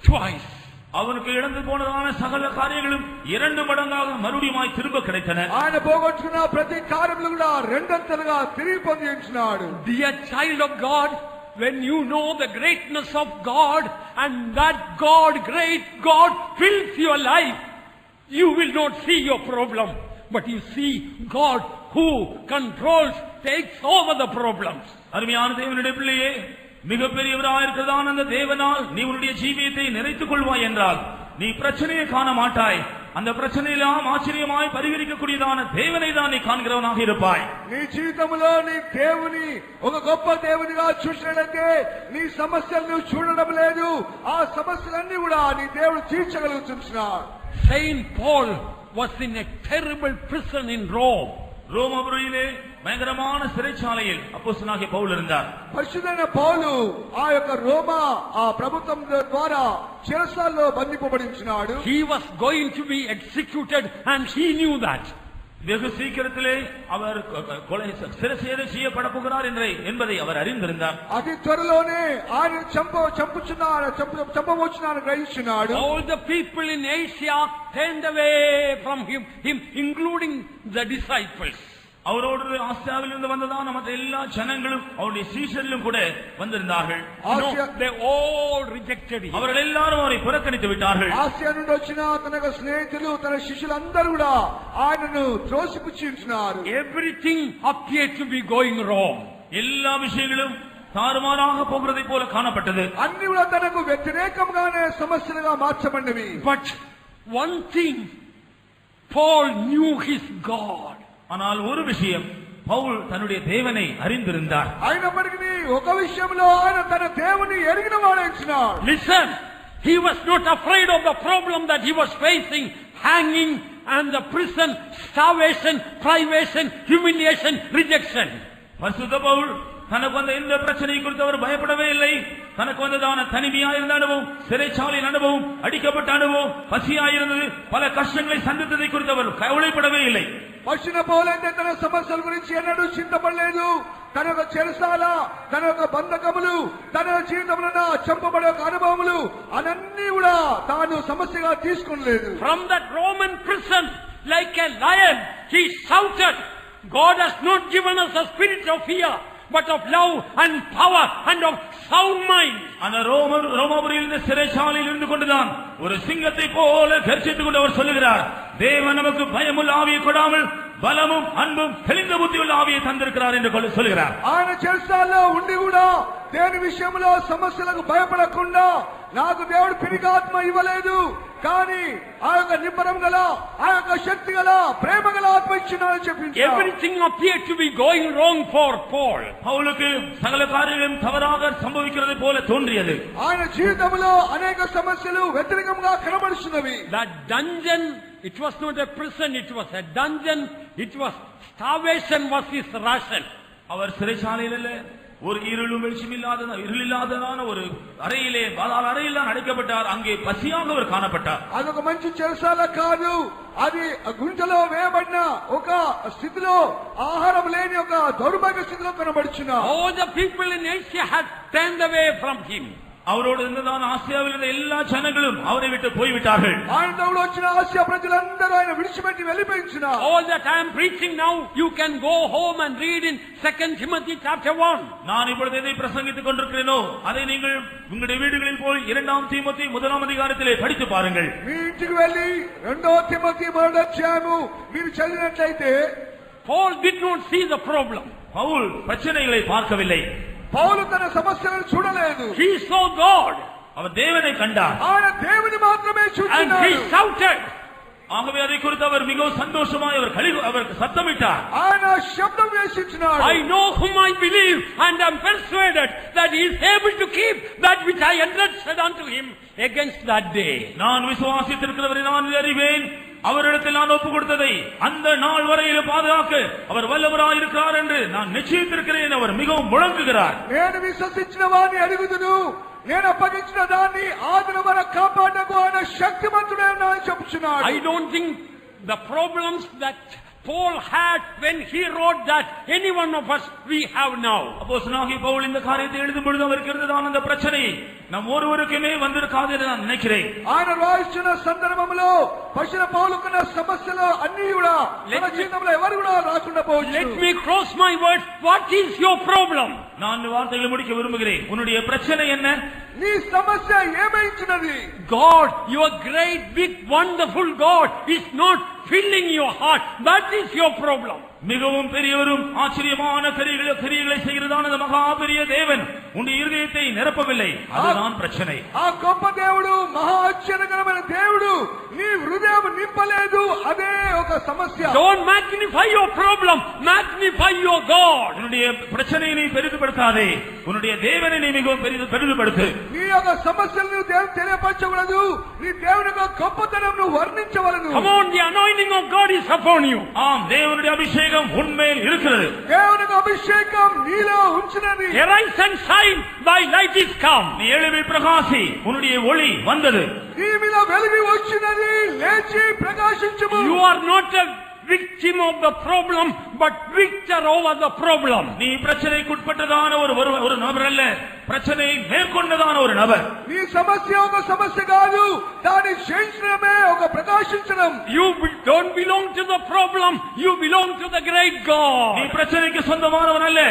twice. அவனுக்கு இழந்து போனதான சகல காரியங்களும் 2 மடங்காக மறுபடியும் திரும்ப கிடைத்தன. ఆయన పోగొట్టుకున్న ప్రతి కార్యములు కూడా రెండంతలుగా తిరిగి పొందించినాడు. Dear child of God, when you know the greatness of God and that great God fills your life, you will not see your problem. but you see God who controls, takes over the problems. அருமையான தேவனுடைய பிள்ளையே, மிகப்பெரியவராயிருக்கிறதான அந்த தேவனால் நீ உன்னுடைய ஜீவியத்தை நிறைத்துக் கொள்வாய் என்றால் நீ பிரச்சனையை காண மாட்டாய். அந்த பிரச்சனையெல்லாம் ஆச்சரியமாய் பரிகரிக்கக்கூடியதான தேவனை தான் நீ காண்கிறவனாக இருப்பாய். నీ జీవితంలో నీ దేవుని ఒక గొప్ప దేవునిగా చూసినట్లయితే నీ సమస్యలను చూడడం లేదు, ఆ సమస్యలన్నీ కూడా నీ దేవుడు తీర్చగలుగుతున్నాడు. Saint Paul was in a terrible prison in Rome. ரோமாபுரியிலே பயங்கரமான சிறைச்சாலையில் அப்போஸ்தலனாகிய பவுல் இருந்தார். పరిశుద్ధైన పౌలు ఆ యొక్క రోమా ఆ ప్రభుత్వం ద్వారా చెరసాలలో బంధింపబడించినాడు. He was going to be executed and he knew that. வெகு சீக்கிரத்திலே அவர் சிறைசேதம் செய்யப்பட போகிறார் என்பதை அவர் அறிந்திருந்தார். అతి త్వరలోనే ఆయన చంపవచ్చున్నాడు గ్రహించినాడు. All the people in Asia turned away from him including the disciples. அவரோடு ஆசியாவில் இருந்து வந்ததான மற்ற எல்லா ஜனங்களும் அவருடைய சீஷர்களும் கூட வந்திருந்தார்கள். They all rejected him. அவர்கள் எல்லாரும் அவரை புறக்கணித்து விட்டார்கள். ఆసియా నుండి వచ్చిన తన స్నేహితులు తన శిష్యులందరూ కూడా ఆయనను త్రోసిపుచ్చి ఉంటున్నారు. Everything appeared to be going wrong. எல்லா விஷயங்களும் தாறுமாறாக போகிறதை போல காணப்பட்டது. అన్ని కూడా తనకు వ్యతిరేకంగానే సమస్యలుగా మార్చబడినవి. But one thing, Paul knew his God. ஆனால் ஒரு விஷயம், பவுல் தன்னுடைய தேவனை அறிந்திருந்தார். అయినప్పటికీ ఒక విషయంలో ఆయన తన దేవుని ఎరిగిన వాడైనాడు. Listen, he was not afraid of the problem that he was facing, hanging and the prison, starvation, privation, humiliation, rejection. பரிசுத்த பவுல் தனக்கு வந்த இந்த பிரச்சனை குறித்து அவர் பயப்படவே இல்லை. தனக்கு வந்ததான தனிமையாயிருந்த அனுபவம், சிறைச்சாலையின் அனுபவம், அடிக்கப்பட்ட அனுபவம், பசியாயிருந்தது, பல கஷ்டங்களை சந்தித்ததை குறித்து அவர் கவலைப்படவே இல்லை. వచ్చిన పౌలైతే తన సమస్యల గురించి ఎన్నడూ చింతపడలేదు. తన యొక్క చెరసాల, తన యొక్క బంధకములు, తన జీవితంలో చంపబడే అనుభవములు అన్నీ కూడా తాను సమస్యగా తీసుకోలేదు. From that Roman prison, like a lion, he shouted, God has not given us a spirit of fear, but of love and power and of sound mind. அந்த ரோமாபுரியில் இந்த சிறைச்சாலையில் இருந்து கொண்டுதான் ஒரு சிங்கத்தை போல கர்ஜித்துக் கொண்டு அவர் சொல்லுகிறார், தேவன் நமக்கு பயமுள்ள ஆவியை கொடாமல் பலமும் அன்பும் தெளிந்த புத்தியுள்ள ஆவியை தந்திருக்கிறார் என்று சொல்லுகிறார். ఆయన చెరసాలలో ఉండి కూడా దేని విషయంలో సమస్యలకు భయపడకుండా నాకు దేవుడు పిరిగాత్మ ఇవ్వలేదు, కానీ ఆ యొక్క నిబ్బరం గల, ఆ యొక్క శక్తి గల, ప్రేమ గల ఆత్మ ఇచ్చినాడని చెప్పింది. Everything appeared to be going wrong for Paul. பவுலுக்கு சகல காரியங்களும் தவறாக சம்பவிக்கிறது போல தோன்றியது. ఆయన జీవితంలో అనేక సమస్యలు వ్యతిరేకంగా కనబడుతున్నవి. That dungeon, it was not a prison, it was a dungeon. It was starvation was his ration. அவர் சிறைச்சாலையில் ஒரு இருளில்லாததான ஒரு அறையிலே, பாதாள அறையில் அடைக்கப்பட்டார். அங்கே பசியாக அவர் காணப்பட்டார். అదొక మంచి చెరసాల కాదు, అది గుంటలో వేయబడిన ఒక స్థితిలో, ఆహారం లేని ఒక దౌర్భాగ్య స్థితిలో కనబడుచున్నారు. All the people in Asia had turned away from him. அவரோடு இருந்ததான ஆசியாவில் இருந்த எல்லா ஜனங்களும் அவரை விட்டு போய்விட்டார்கள். ఆయనతో వచ్చిన ఆసియా ప్రజలందరూ ఆయన విడిచిపెట్టి వెళ్ళిపోయించున్నారు. All that I am preaching now, you can go home and read in 2 Timothy chapter 1. நான் இப்பொழுது எதை பிரசங்கித்துக் கொண்டிருக்கிறேனோ அதை நீங்கள் உங்களுடைய வீடுகளில் போய் 2 தீமோத்தேயு 1 அதிகாரத்திலே படித்து பாருங்கள். మీ ఇంటికి వెళ్ళి 2 తిమోతి 1 అధ్యాయము మీరు చదివినట్లయితే, Paul did not see the problem. Pavul பிரச்சனைகளை பார்க்கவில்லை. పౌలు తన సమస్యలను చూడలేదు. He saw God. அவர் தேவனை கண்டார். ఆయన దేవుని మాత్రమే And చూస్తున్నాడు. he shouted. ஆகவே அதை குறித்து அவர் மிகவும் சந்தோஷமாய் அவர் சத்தமிட்டார். ఆయన శబ్దం వేసించున్నాడు. I know whom I believe and am persuaded that he is able to keep that which I entrusted unto him against that day. நான் விசுவாசித்திருக்கிறவரை நான் அறிவேன், அவரிடத்தில் நான் ஒப்பு கொடுத்ததை அந்த நாள் வரையில் பாதுகாக்க அவர் வல்லவராய் இருக்கிறார் என்று நான் நிச்சயித்திருக்கிறேன். அவர் மிகவும் முழங்குகிறார். నేను విశ్వసించిన వారిని అడుగుదును, నేను అప్పగించిన దాన్ని ఆదిన వరకు కాపాడకు ఆయన శక్తిమంతుడని చెప్పుచున్నాడు. I don't think the problems that Paul had when he wrote that any one of us we have now. அப்போஸ்தலனாகிய பவுல் இந்த காரியத்தை எழுதும் பொழுது அவருக்கு இருந்ததான அந்த பிரச்சனை நம் ஒருவருக்குமே வந்திருக்காது என்று நான் நினைக்கிறேன். ఆయన రాయించిన సందర్భంలో పశ్చిమ పౌలుకున్న సమస్యలు అన్ని కూడా మన జీవితంలో ఎవరు కూడా రాకుండా పోవచ్చు. Let me cross my words. What is your problem? நான் வார்த்தைகளை முடிக்க விரும்புகிறேன். உன்னுடைய பிரச்சனை என்ன? నీ సమస్య ఏమైంచినది? God, your great, big, wonderful God is not filling your heart. That is your problem. மிகவும் பெரியவரும் ஆச்சரியமான கிரியைகளை செய்கிறதான அந்த மகா பெரிய தேவன் உன்னுடைய இருதயத்தை நிரப்பவில்லை. அதுதான் பிரச்சனை. ఆ గొప్ప దేవుడు, మహా ఆశ్చర్యకరమైన దేవుడు నీ హృదయం నింపలేదు. అదే ఒక సమస్య. Don't magnify your problem, magnify your God. உன்னுடைய பிரச்சனையை நீ பெரிதுபடுத்தாதே, உன்னுடைய தேவனை நீ மிகவும் பெரிதுபடுத்து. నీ యొక్క సమస్యలను దేవునికి తెలియపరచకూడదు, నీ దేవుని యొక్క గొప్పతనం నువ్వు వర్ణించవలెను. Come on, the anointing of God is upon you. ஆம், தேவனுடைய அபிஷேகம் உன்மேல் இருக்கிறது. దేవుని యొక్క అభిషేకం నీలో ఉంచినది. Arise and shine, thy light is come. நீ எழும்பி பிரகாசி, உன்னுடைய ஒளி வந்தது. నీ మీద వెలుగు వచ్చినది, లేచి ప్రకాశించుము. You are not a victim of the problem, but victor over the problem. நீ பிரச்சனைக்குட்பட்டதான ஒரு நபர் அல்ல, பிரச்சனையை மேற்கொண்டதான ஒரு நபர். నీ సమస్య ఒక సమస్య కాదు, దాన్ని జయించడమే ఒక ప్రకాశించడం. You don't belong to the problem, you belong to the great God. நீ பிரச்சனைக்கு சொந்தமானவன் அல்ல,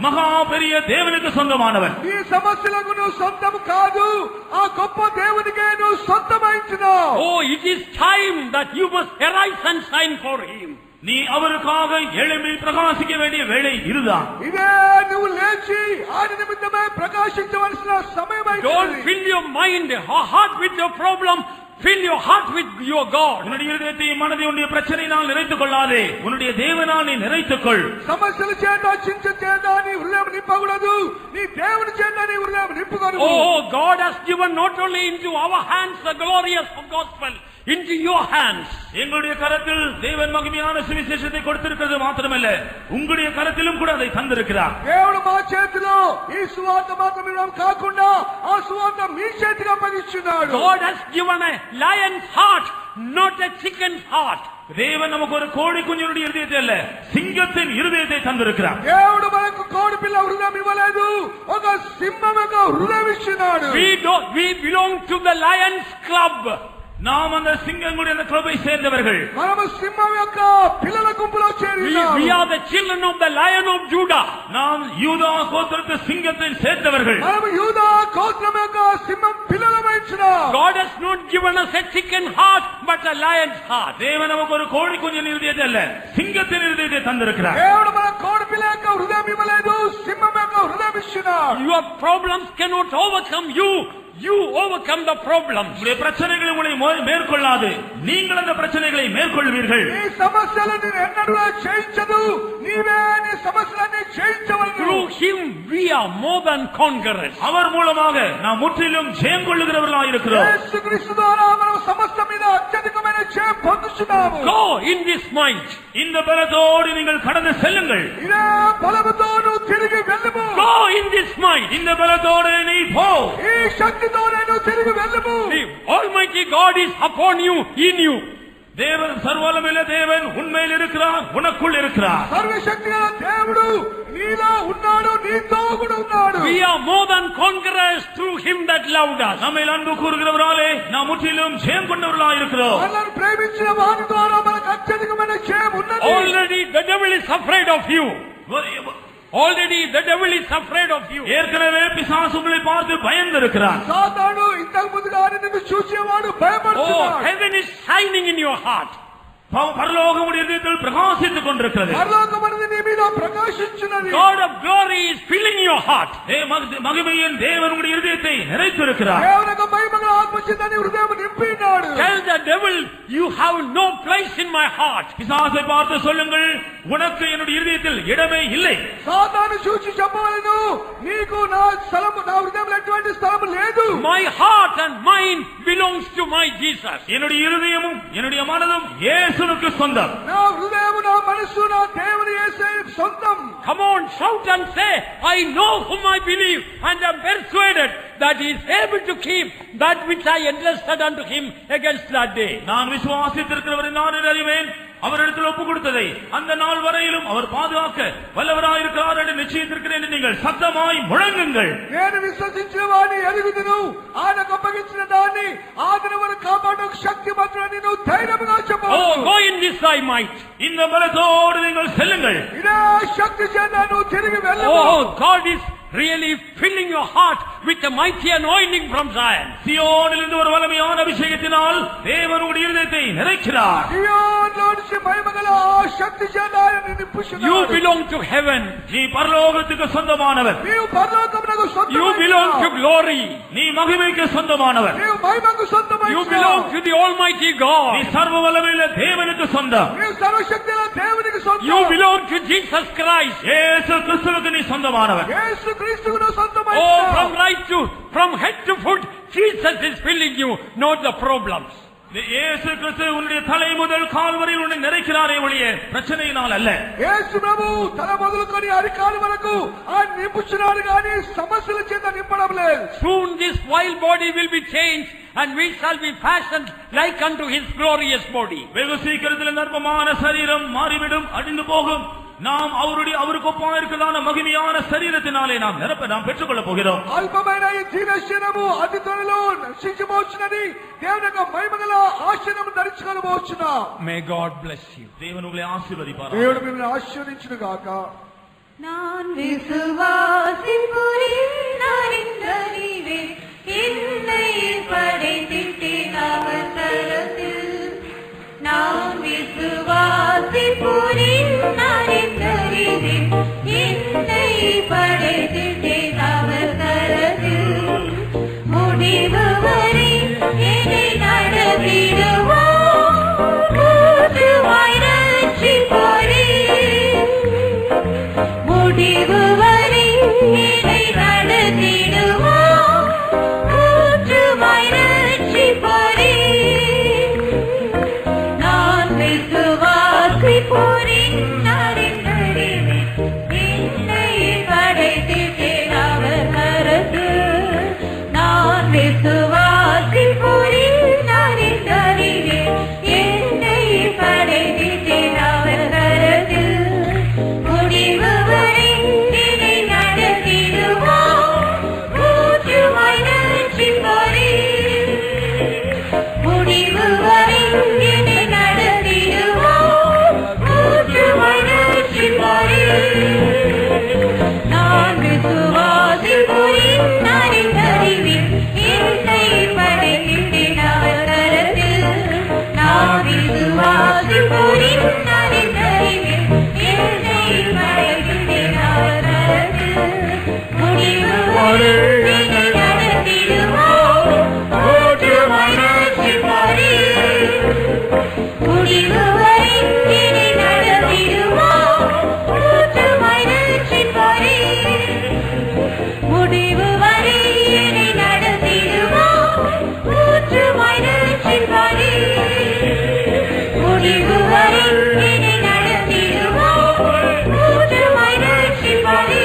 மகா பெரிய தேவனுக்கு சொந்தமானவன். నీ సమస్యలకు నువ్వు సొంతం కాదు, ఆ గొప్ప దేవునికే నువ్వు సొంతమైంటున్నావు. Oh, it is time that you must arise and shine for him. நீ அவருக்காக எழும்பி பிரகாசிக்க வேண்டிய வேளை இதுதான். ఇదే నువ్వు లేచి ఆయన నిమిత్తమే ప్రకాశించవలసిన సమయమైంది. Don't fill your mind, heart with your problem. Fill your heart with your God. உன்னுடைய இதயத்தையும் மனதை உன்னுடைய பிரச்சனையினால் நிறைத்துக் கொள்ளாதே, உன்னுடைய தேவனால் நீ நிறைத்துக் கொள். సమస్యల చేత చింత చేత నీ హృదయం నింపకూడదు, నీ దేవుని చేత నీ హృదయం నింపుకోను. Oh, God has given not only into our hands the glorious gospel, into your hands. எங்களுடைய கரத்தில் தேவன் மகிமையான சுவிசேஷத்தை கொடுத்திருக்கிறது மாத்திரமல்ல, உங்களுடைய கரத்திலும் கூட அதை தந்திருக்கிறார். దేవుడు మా చేతిలో ఈ సువార్త మాత్రం ఇవ్వడం కాకుండా ఆ సువార్త మీ చేతికి అప్పగించున్నాడు. God has given a lion's heart, not a chicken's heart. தேவன் நமக்கு ஒரு கோழி குஞ்சினுடைய இருதயத்தை அல்ல, சிங்கத்தின் இருதயத்தை தந்திருக்கிறார். దేవుడు మనకు కోడి పిల్ల హృదయం ఇవ్వలేదు, ఒక సింహం యొక్క హృదయం ఇచ్చినాడు. We belong to the lion's club. நாம் அந்த சிங்கங்களுடைய அந்த கிளப்பை சேர்ந்தவர்கள். మనము సింహం యొక్క పిల్లల గుంపులో చేరినాము. We are the children of the lion of Judah. நாம் யூதா கோத்திரத்து சிங்கத்தை சேர்ந்தவர்கள். మనము యూదా గోత్రం యొక్క సింహం పిల్లలమైంచున్నాము. God has not given us a chicken heart but a lion's heart. தேவன் நமக்கு ஒரு கோழி குஞ்சின் இருதயத்தை அல்ல, சிங்கத்தின் இருதயத்தை தந்திருக்கிறார். దేవుడు మన కోడి పిల్ల యొక్క హృదయం ఇవ్వలేదు, సింహం యొక్క హృదయం ఇచ్చినాడు. Your problems cannot overcome you. You overcome the problems. உங்களுடைய பிரச்சனைகளை உங்களை மேற்கொள்ளாது, நீங்கள் அந்த பிரச்சனைகளை மேற்கொள்வீர்கள். ఈ సమస్యలను ఎన్నడూ జయించదు, నీవే నీ సమస్యలను జయించవలెను. Through him we are more than conquerors. அவர் மூலமாக நாம் முற்றிலும் ஜெயம் கொள்ளுகிறவர்களாக இருக்கிறோம். యేసుక్రీస్తు ద్వారా మనం సమస్త మీద అత్యధికమైన జయం పొందుచున్నాము. Go in this might. இந்த பலத்தோடு நீங்கள் கடந்து செல்லுங்கள். ఇదే బలముతో నువ్వు తిరిగి వెళ్ళుము. Go in this might. இந்த பலத்தோடு நீ போ. ఈ శక్తితో నేను తిరిగి వెళ్ళుము. The Almighty God is upon you, in you. தேவன் சர்வவல்லமையுள்ள தேவன் உன்மேல் இருக்கிறார், உனக்குள் இருக்கிறார். సర్వశక్తిగల దేవుడు నీలో ఉన్నాడు, నీతో కూడా ఉన్నాడు. We are more than conquerors through him that loved us. நம்மை அன்பு கூறுகிறவராலே நாம் முற்றிலும் ஜெயம் கொண்டவர்களாக இருக்கிறோம். మనల్ని ప్రేమించిన వారి ద్వారా మనకు అత్యధికమైన జయం ఉన్నది. Already the devil is afraid of you. Already the devil is afraid of you. ஏற்கனவே பிசாசு உங்களை பார்த்து பயந்து இருக்கிறார். సాతాను ఇంతకు ముందుగా నిన్ను చూసేవాడు Oh, భయపడుతున్నాడు. heaven is shining in your heart. பரலோகம் உடைய இதயத்தில் பிரகாசித்துக் கொண்டிருக்கிறது. పరలోకమనేది నీ మీద ప్రకాశించున్నది. God of glory is filling your heart. மகிமையின் தேவன் உடைய இதயத்தை நிறைத்திருக்கிறார். దేవుని యొక్క మహిమగల ఆత్మచేత నీ హృదయం నింపినాడు. Tell the devil, you have no place in my heart. பிசாசை பார்த்து சொல்லுங்கள், உனக்கு என்னுடைய இதயத்தில் இடமே இல்லை. సాతాను చూచి చెప్పవలెను, నీకు నా స్థలము, నా హృదయంలో ఎటువంటి స్థలము లేదు. My heart and mind belongs to my Jesus. என்னுடைய இருதயமும் என்னுடைய மனதும் இயேசுவுக்கு சொந்தம். నా హృదయము, నా మనస్సు, నా దేవుని యేసయ్యకు సొంతం. Come on, shout and say, I know whom I believe and am persuaded that he is able to keep that which I entrusted unto him against that day. நான் விசுவாசித்திருக்கிறவரை நான் அறிவேன், அவரிடத்தில் ஒப்பு கொடுத்ததை அந்த நாள் வரையிலும் அவர் பாதுகாக்க வல்லவராயிருக்கிறார் என்று நிச்சயித்திருக்கிறேன் என்று நீங்கள் சத்தமாய் முழங்குங்கள். నేను విశ్వసించిన వాడిని ఎరుగుదును, ఆయనకు అప్పగించిన దాన్ని ఆదిన వరకు కాపాడు శక్తిమంతుడని నువ్వు ధైర్యంగా చెప్పు. Oh, go in this thy might. இந்த பலத்தோடு நீங்கள் செல்லுங்கள். ఇదే శక్తి చేత నువ్వు తిరిగి వెళ్ళు. Oh, God is really filling your heart with a mighty anointing from Zion. சியோனிலிருந்து ஒரு வல்லமையான அபிஷேகத்தினால் தேவன் உங்களுடைய இதயத்தை நிறைக்கிறார். సియోనులోంచి మహిమగల ఆ శక్తి చేత ఆయన నింపుచున్నాడు. You belong to heaven. நீ பரலோகத்துக்கு சொந்தமானவர். నీవు పరలోకమునకు సొంతమైనవాడు. You belong to glory. நீ மகிமைக்கு சொந்தமானவர். నీవు మహిమకు సొంతమైనవాడు. You belong to the Almighty God. நீ சர்வ வல்லமையுள்ள தேவனுக்கு சொந்தம். నీవు సర్వశక్తిగల దేవునికి సొంతం. You belong to Jesus Christ. இயேசு கிறிஸ்துவுக்கு நீ சொந்தமானவர். యేసు క్రీస్తుకు సొంతమైనవాడు. Oh, from head to foot, Jesus is filling you, not the problems. இயேசு கிறிஸ்து உன்னுடைய தலை முதல் கால் வரை உன்னை நிறைக்கிறாரே ஒழிய பிரச்சனையினால் அல்ல. యేసు ప్రభు తల మొదలుకొని అరికాలు వరకు ఆయన నింపుచున్నాడు గాని సమస్యల చేత నింపడం లేదు. Soon this vile body will be changed and we shall be fashioned like unto his glorious body. வெகு சீக்கிரத்தில் நர்மமான சரீரம் மாறிவிடும், அழிந்து போகும். நாம் அவருக்கு ஒப்பாக இருக்கிறதான மகிமையான சரீரத்தினாலே நாம் பெற்றுக்கொள்ள போகிறோம். అల్పమైన ఈ జీవశరీరము అతి త్వరలో నశించబోచున్నది. దేవుని యొక్క మహిమగల ఆశీర్వాదం ధరించుకొనబోచున్నా. May God bless you. தேவன் உங்களை ஆசீர்வதிப்பார். దేవుడు మిమ్మల్ని ఆశీర్వదించును గాక. நான் விசுவாசிப்பேன் அறிந்தறிவேன் என்னை படைத்திட்டேன் அவர் கரத்தில். நான் விசுவாசிப்பேன் அறிந்தறிவேன் என்னை படைத்திட்டேன் அவர் கரத்தில். முடிவு வரை என்னை நடத்திடுவார் ஊற்றுவாய் ரட்சிப்பாரே. முடிவு வரை என்னை நடத்திடுவார் ஊற்றுவாய் ரட்சிப்பாரே. நான் விசுவாசிப்பேன் அறிந்தறிவேன் என்னை படைத்திட்டேன் அவர் கரத்தில். நான் விசுவாசிப்பேன் அறிந்தறிவேன் என்னை படைத்திட்டேன் அவர் கரத்தில். முடிவு வரை என்னை நடத்திடுவார் ஊற்றுவாய் ரட்சிப்பாரே. முடிவு வரை என்னை நடத்திடுவார் ஊற்றுவாய் ரட்சிப்பாரே. நான் விசுவாசிப்பேன் அறிந்தறிவேன் என்னை படைத்திட்டேன் அவர் கரத்தில். நான் விசுவாசிப்பேன் அறிந்தறிவேன் என்னை படைத்திட்டேன் அவர் கரத்தில். முடிவு வரை என்னை நடத்திடுவார் ஊற்றுவாய் ரட்சிப்பாரே. முடிவு வரை என்னை நடத்திடுவார் ஊற்றுவாய் ரட்சிப்பாரே. முடிவு வரை என்னை நடத்திடுவார் ஊற்றுவாய் ரட்சிப்பாரே. முடிவு வரை என்னை நடத்திடுவார் ஊற்றுவாய் ரட்சிப்பாரே.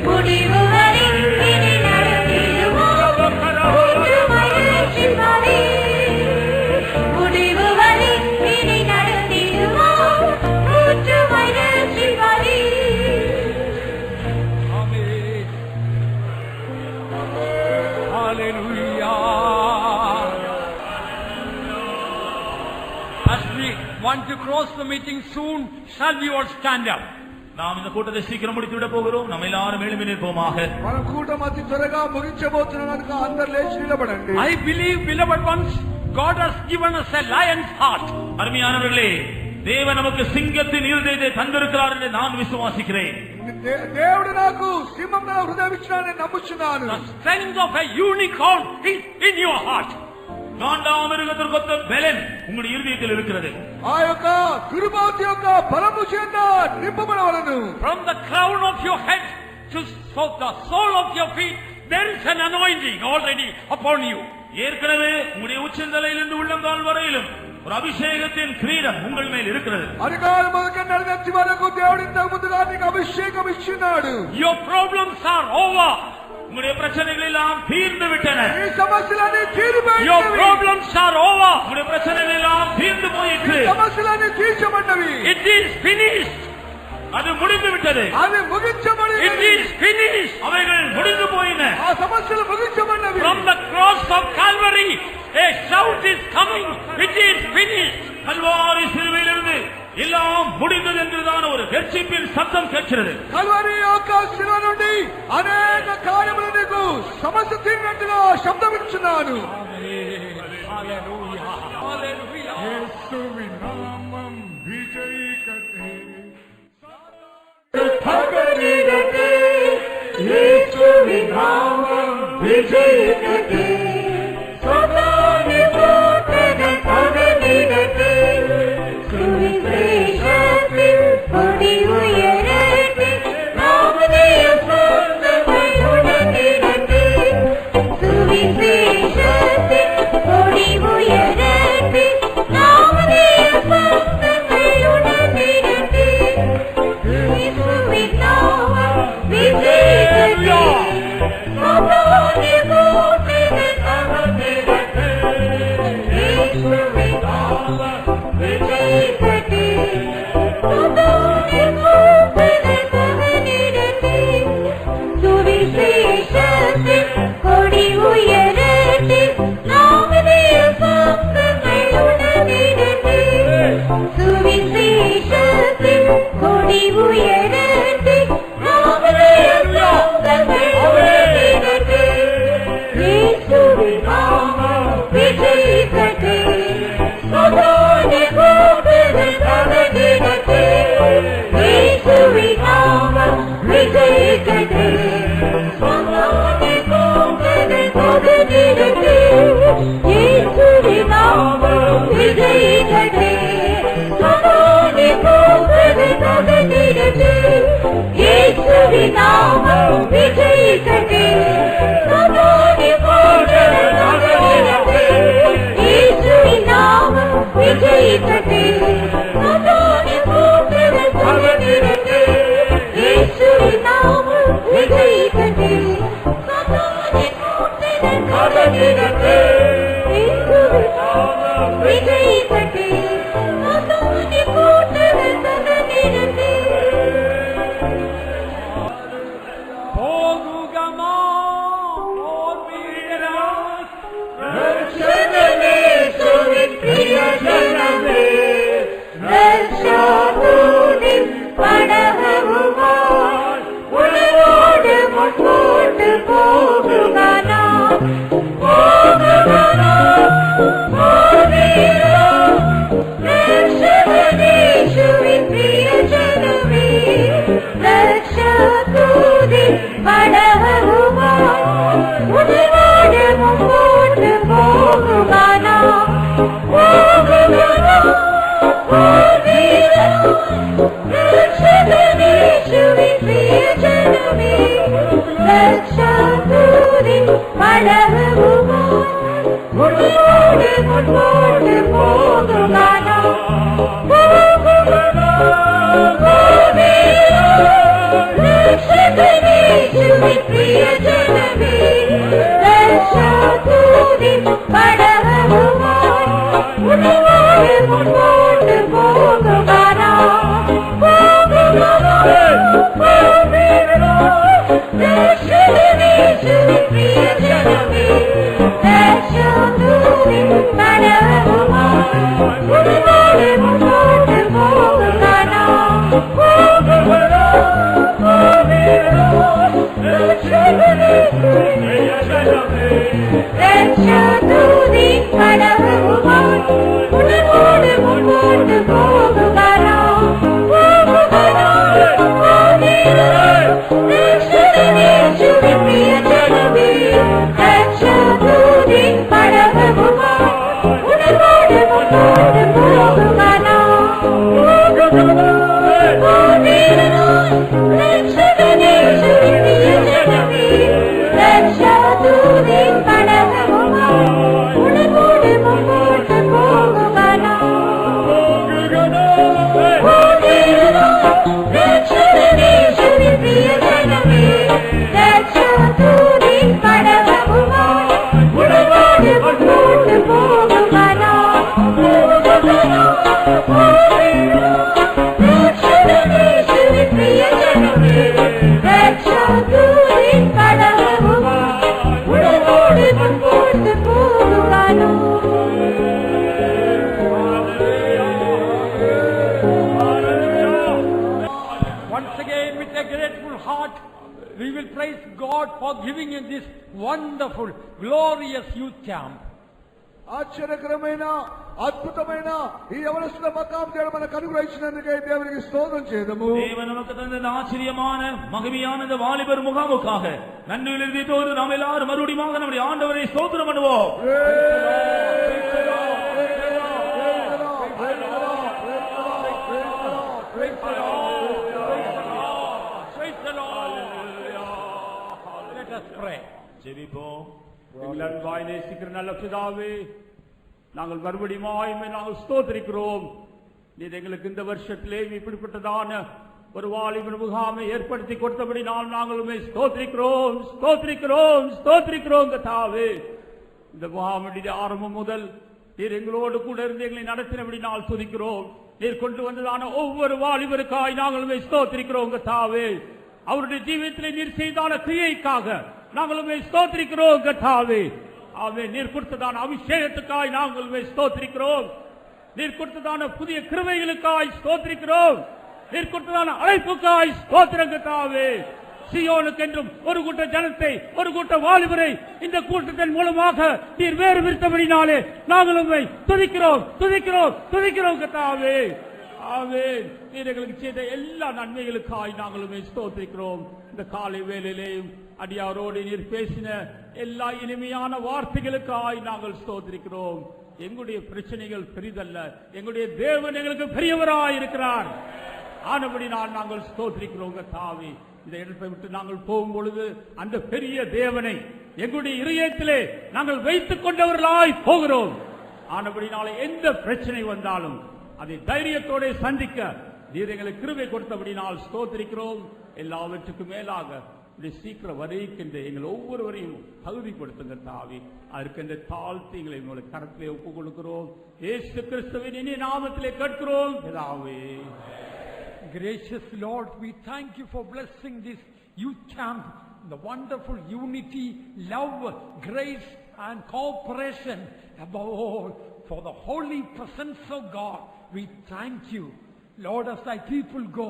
முடிவு வரை என்னை நடத்திடுவார் ஊற்றுவாய் ரட்சிப்பாரே. முடிவு வரை என்னை நடத்திடுவார் ஊற்றுவாய் ரட்சிப்பாரே. Amen. Hallelujah. As we want to cross the meeting soon, shall we all stand up? நாம் இந்த கூட்டத்தை சீக்கிரம் முடித்து விட போகிறோம். நம்ம எல்லாரும் எழும்பி நிற்போமாக. మన కూటమి అతి త్వరగా ముగించబోతున్న కనుక అందరు లేచి నిలబడండి. I believe, beloved ones, God has given us a lion's heart. அருமையானவர்களே, தேவன் நமக்கு சிங்கத்தின் இருதயத்தை தந்திருக்கிறார் என்று நான் விசுவாசிக்கிறேன். దేవుడు నాకు సింహం హృదయం ఇచ్చినాడని నమ్ముచున్నాను. The strength of a unicorn is in your heart. காண்டாமிருகத்திற்கொத்த பெலன் உங்களுடைய இருதயத்தில் இருக்கிறது. ఆ యొక్క దుర్మార్గ యొక్క బలము చేత నింపబడవలను. From the crown of your head to the sole of your feet, there is an anointing already upon you. ஏற்கனவே உங்களுடைய உச்சந்தலையிலிருந்து உள்ளங்கால் வரையிலும் ஒரு அபிஷேகத்தின் கிரீடம் உங்கள் மேல் இருக்கிறது. అధికారం మొదలుకొని నడిచి వరకు దేవుడు ఇంతకు ముందుగా నీకు అభిషేకం ఇచ్చినాడు. Your problems are over. உங்களுடைய பிரச்சனைகள் எல்லாம் தீர்ந்து விட்டன. ఈ సమస్యలన్నీ తీరిపోయినవి. Your problems are over. உங்களுடைய பிரச்சனைகள் எல்லாம் தீர்ந்து போயிற்று. సమస్యలన్నీ తీర్చబడినవి. It is finished. அது முடிந்து விட்டது. అది ముగించబడినవి. It is finished. அவைகள் முடிந்து போயின. ఆ సమస్యలు ముగించబడినవి. From the cross of Calvary, a shout is coming. It is finished. Kalvari சிலுவையிலிருந்து எல்லாம் முடிந்தது என்றுதான் ஒரு ரட்சிப்பின் சத்தம் கேட்கிறது. కల్వరి యొక్క శిలువ నుండి అనేక కార్యములు నీకు సమస్య తీరినట్టుగా శబ్దం ఇచ్చున్నాను. హల్లెలూయా హల్లెలూయా. యేసువి నామం విజయకతే భగనిరతే యేసువి నామం విజయకతే సదాని పోతన భగనిరతే சுவிசேஷத்தின் கொடி உயரட்டும் நாமதேய சொந்தமை உணர்ந்திடட்டே சுவிசேஷத்தின் கொடி உயரட்டும் நாமதேய சொந்தமை உணர்ந்திடட்டே இயேசுவின் நாமம் விஜயகதே சதானி போற்றிட அமர்ந்திடட்டே இயேசுவின் நாமம் விஜயகதே சதானி போற்றிட அமர்ந்திடட்டே சுவிசேஷத்தின் கொடி உயரட்டும் நாமதேய சொந்தமை உணர்ந்திடட்டே சுவிசேஷத்தின் கொடி உயரட்டும் நாமதேய சொந்தமை உணர்ந்திடட்டே இயேசுவின் நாமம் விஜயகதே சதானி போற்றிட அமர்ந்திடட்டே இயேசுவின் நாமம் விஜயகதே சதானி போற்றிட அமர்ந்திடட்டே இயேசுவின் நாமம் விஜயகதே சதானி போற்றிட அமர்ந்திடட்டே இயேசுவின் நாமம் விஜயகதே சதானி போற்றிட அமர்ந்திடட்டே இயேசுவின் நாமம் விஜயகதே சதானி போற்றிட அமர்ந்திடட்டே இயேசுவின் நாமம் விஜயகதே சதானி போற்றிட அமர்ந்திடட்டே இயேசுவின் நாமம் விஜயகதே சதானி போற்றிட அமர்ந்திடட்டே போகுகமா போர்வீரா ரட்சகனேசுவின் பிரியஜனமே ரட்சாதூதின் படகவுமாய் உன்னோடு முன்போட்டு போகுகனா போகுகனா போர்வீரா ரட்சகனேசுவின் பிரியஜனமே ரட்சாதூதின் படகவுமாய் உன்னோடு முன்போட்டு போகுகனா போகுகனா போர்வீரா ரட்சகனேசுவின் பிரியஜனமே ரட்சாதூதின் படகவுமாய் உன்னோடு முன்போட்டு போகுகனா போகுகனா போர்வீரா ரட்சகனேசுவின் பிரியஜனமே ரட்சாதூதின் படகவுமாய் உன்னோடு முன்போட்டு போகுகனா போகுகனா போர்வீரா ரட்சகனேசுவின் பிரியஜனமே ரட்சாதூதின் படகவுமாய் உன்னோடு முன்போட்டு போகுகனா போகுகனா போர்வீரா ரட்சகனேசுவின் பிரியஜனமே ரட்சாதூதின் படகவுமாய் உன்னோடு முன்போட்டு போகுகனா போகுகனா போர்வீரா ரட்சகனேசுவின் பிரியஜனமே ரட்சாதூதின் படகவுமாய் உன்னோடு முன்போட்டு போகுகனா போகுகனா போர்வீரா ரட்சகனேசுவின் பிரியஜனமே ரட்சாதூதின் படகவுமாய் உன்னோடு முன்போட்டு போகுகனா we will praise God for giving us this wonderful, glorious youth camp. ఆశ్చర్యకరమైన అద్భుతమైన ఈ యవనస్తుల మకాం దేవుడు మనకు అనుగ్రహించినందుకే దేవునికి స్తోత్రం చేద్దాము. தேவன் நமக்கு தந்த இந்த ஆச்சரியமான மகிமையான இந்த வாலிபர் முகாமுக்காக நன்றிகள் எழுதிட்டோடு நாம் எல்லாரும் மறுபடியும் நம்முடைய ஆண்டவரை ஸ்தோத்திரம் பண்ணுவோம். Let us pray. ஜெபிப்போம். எங்கள் அன்பாய் நேசிக்கிற நல்ல பிதாவே, நாங்கள் மறுபடியும் நாங்கள் ஸ்தோத்திரிக்கிறோம். நீர் எங்களுக்கு இந்த வருஷத்திலே இப்படிப்பட்டதான ஒரு வாலிபர் முகாமை ஏற்படுத்தி கொடுத்தபடி நாங்களுமே ஸ்தோத்திரிக்கிறோம் ஸ்தோத்திரிக்கிறோம் ஸ்தோத்திரிக்கிறோம் கர்த்தாவே. இந்த முகாமுடைய ஆரம்பம் முதல் நீர் எங்களோடு கூட இருந்து எங்களை நடத்தினபடி நாள் துதிக்கிறோம். நீர் கொண்டு வந்ததான ஒவ்வொரு வாலிபருக்காய் நாங்களுமே ஸ்தோத்திரிக்கிறோம் கர்த்தாவே. அவருடைய ஜீவியத்திலே நீர் செய்தான கிரியைக்காக நாங்களுமே ஸ்தோத்திரிக்கிறோம் கர்த்தாவே. ஆமே, நீர் கொடுத்ததான அபிஷேகத்துக்காய் நாங்களுமே ஸ்தோத்திரிக்கிறோம். நீர் கொடுத்ததான புதிய கிருபைகளுக்காய் ஸ்தோத்திரிக்கிறோம். நீர் கொடுத்ததான அழைப்புக்காய் ஸ்தோத்திரம் கர்த்தாவே. சீயோனுக்கு என்றும் ஒரு கூட்ட ஜனத்தை, ஒரு கூட்ட வாலிபரை இந்த கூட்டத்தின் மூலமாக நீர் வேறு விருத்தபடினாலே நாங்களுமே துதிக்கிறோம் துதிக்கிறோம் துதிக்கிறோம் கர்த்தாவே. ஆமென். நீர் எங்களுக்கு செய்த எல்லா நன்மைகளுக்காய் நாங்களுமே ஸ்தோத்திரிக்கிறோம். இந்த காலை வேளையிலேயும் அடியாரோடு நீர் பேசின எல்லா இனிமையான வார்த்தைகளுக்காய் நாங்கள் ஸ்தோத்திரிக்கிறோம். எங்களுடைய பிரச்சனைகள் பெரிதல்ல, எங்களுடைய தேவன் எங்களுக்கு பெரியவராய் இருக்கிறார். ஆனபடி நாங்கள் ஸ்தோத்திரிக்கிறோம் கர்த்தாவே. இந்த இடத்தை விட்டு நாங்கள் போகும் பொழுது அந்த பெரிய தேவனை எங்களுடைய இதயத்திலே நாங்கள் வைத்துக் கொண்டவர்களாய் போகிறோம். ஆனபடினாலே எந்த பிரச்சனை வந்தாலும் அதை தைரியத்தோட சந்திக்க நீர் எங்களுக்கு கிருபை கொடுத்தபடினால் ஸ்தோத்திரிக்கிறோம். எல்லாவற்றுக்கும் மேலாக சீக்கிரம் வரைக்கின்ற எங்கள் ஒவ்வொருவரையும் தகுதிப்படுத்துங்க தாவி. அதற்கென்ற தாழ்த்தி எங்களை உங்களுக்கு கரத்திலே ஒப்புக் கொடுக்கிறோம். இயேசு கிறிஸ்துவின் இனிய நாமத்திலே கேட்கிறோம் பிதாவே. Gracious Lord, we thank you for blessing this youth camp, the wonderful unity, love, grace and cooperation. Above all, for the holy presence of God, we thank you. Lord, as thy people go,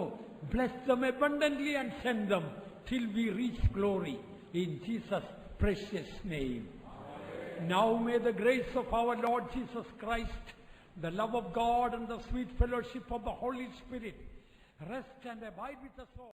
bless them abundantly and send them till we reach glory. In Jesus' precious name. Amen. Now may the grace of our Lord Jesus Christ, the love of God and the sweet fellowship of the Holy Spirit rest and abide with us all.